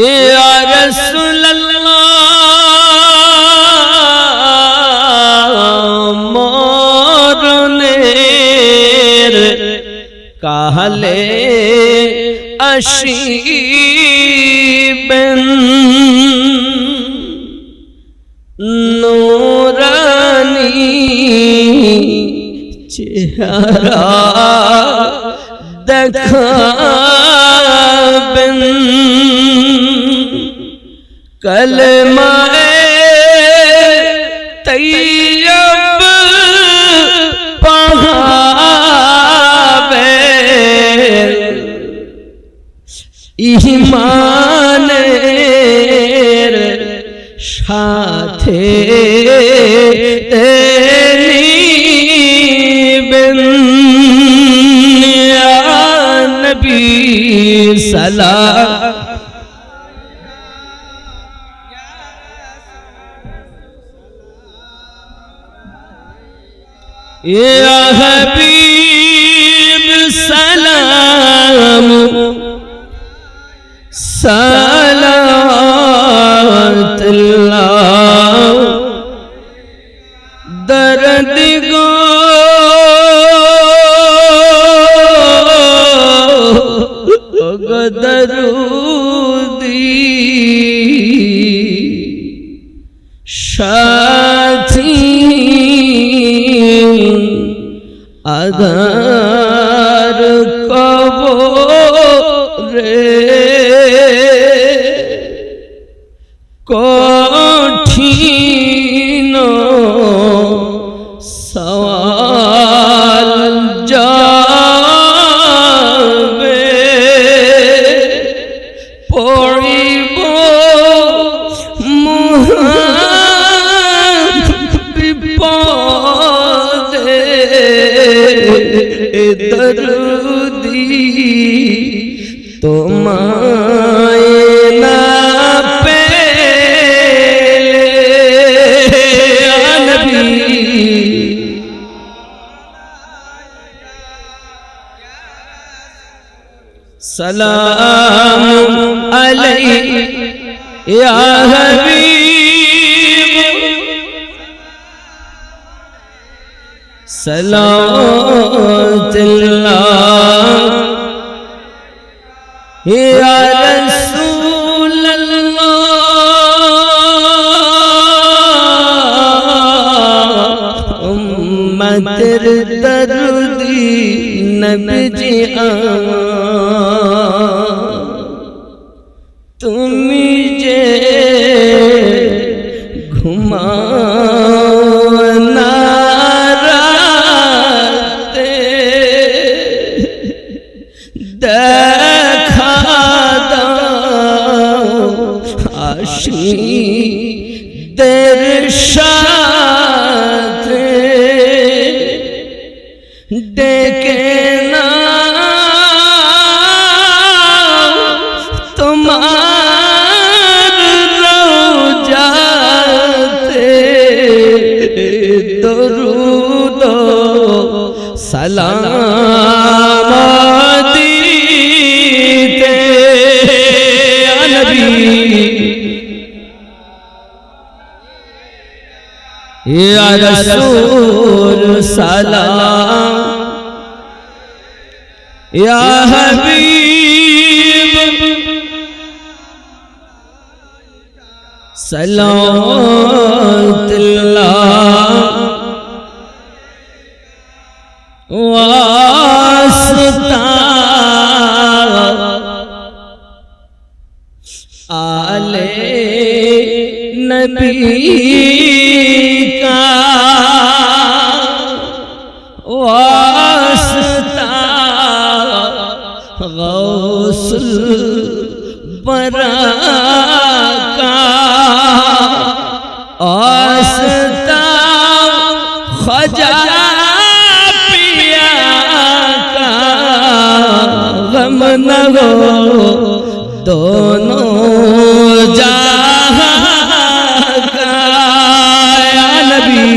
ইয়া রাসূলুল্লাহ মরণের কালে আসিবেন, নূরানী চেহারা দেখাবেন, কলমায়ে তৈয়ব পড়াবে, ঈমানের সাথে নিবেন। ইয়া নবী সালাম ইয়া হাবিব সালাম সালাতুল্লাহ দরদ গো দরুদি কঠিন আধার কবরে কঠিন সওয়াল যাবে পড়িব মহা বিপদে দরুদি তোমায় না सलाम अलैहि या हबीब सलावतुल्लाह या रसूल अल्लाह उम्मतेर दर्दी नबी তুমি যে ঘুমাও না রাতে দেখা দাও আশিকদের সাথে ডেকে না सलाम दीते नबी या रसूल सलाम या हबीब सलावतुल्लाह वास्ता आले नबी का वास्ता गौसुल बरा का वास्ता ख्वाजा गम न हो दोनों जहां का या नबी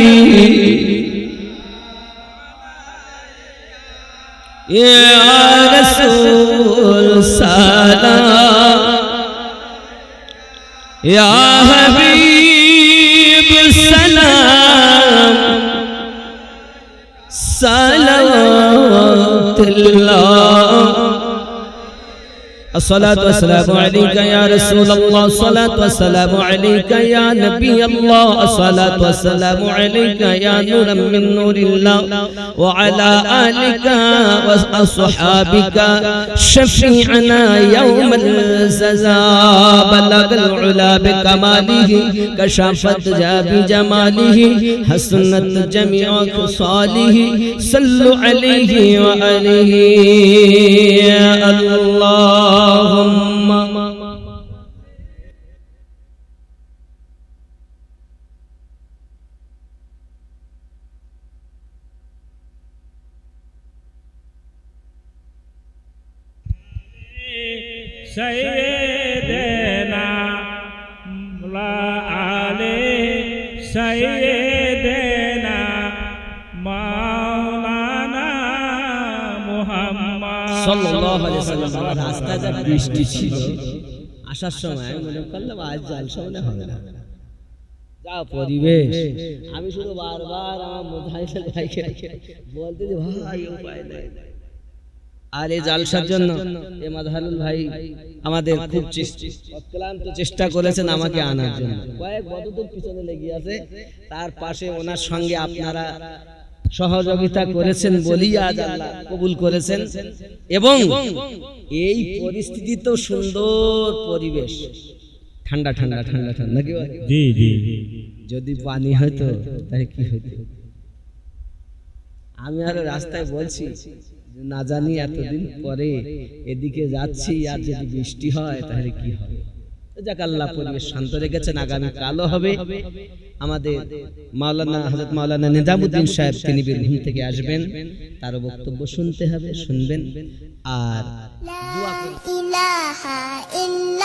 या रसूल सलाम या हबीब सलाम सलावतुल्लाह अस्सलातु वस्सलामु अलैका या रसूल अल्लाह अस्सलातु वस्सलामु अलैका या नबी अल्लाह अस्सलातु वस्सलामु अलैका या नूरम मिन नूरिल्लाह व अला आलिका व अस्हाबिका शफीअना यौमल जज़ा बलगल उला बिकमालिहि कशफत जा बिजमालिहि हसनत जमीअ खुसालिहि सल्लु अलैहि व आलिहि अल्लाह
सैयदना ला आले सैयदना मौलाना मुहम्मद
সাল্লাল্লাহু আলাইহি ওয়াসাল্লাম রাস্তায় যা বৃষ্টি ছিল আসার সময় মনে করলাম আজ জালসা মনে হবে না যা পরিবেশ আমি শুধু বারবার আমার মুজাহিদ ভাইকে বলতে যে ভাই উপায় নাই আর এই জালসার জন্য এ মাযহারুল ভাই আমাদের খুব অক্লান্ত চেষ্টা করেছেন আমাকে আনার জন্য। কয়েক বছর পিছনে লেগে আছে, তার পাশে ওনার সঙ্গে আপনারা সহযোগিতা করেছেন বলেই আজ আল্লাহ কবুল করেছেন। এবং এই পরিস্থিতি তো সুন্দর পরিবেশ, ঠান্ডা ঠান্ডা ঠান্ডা ঠান্ডা, কি বলে?
জি জি
যদি পানি হতো তাহলে কি হতো? আমি আরো রাস্তায় বলছি না জানি এতদিন পরে এদিকে যাচ্ছি, আর যদি বৃষ্টি হয় তাহলে কি হবে। যাক আল্লাহ পরিবেশ শান্ত রেখেছেন। আগামী কালও হবে আমাদের মাওলানা হযরত মাওলানা নিজামুদ্দিন সাহেব, তিনি বীরভূম থেকে আসবেন, তার বক্তব্য শুনতে হবে, শুনবেন আর
লা ইলাহা ইল্লা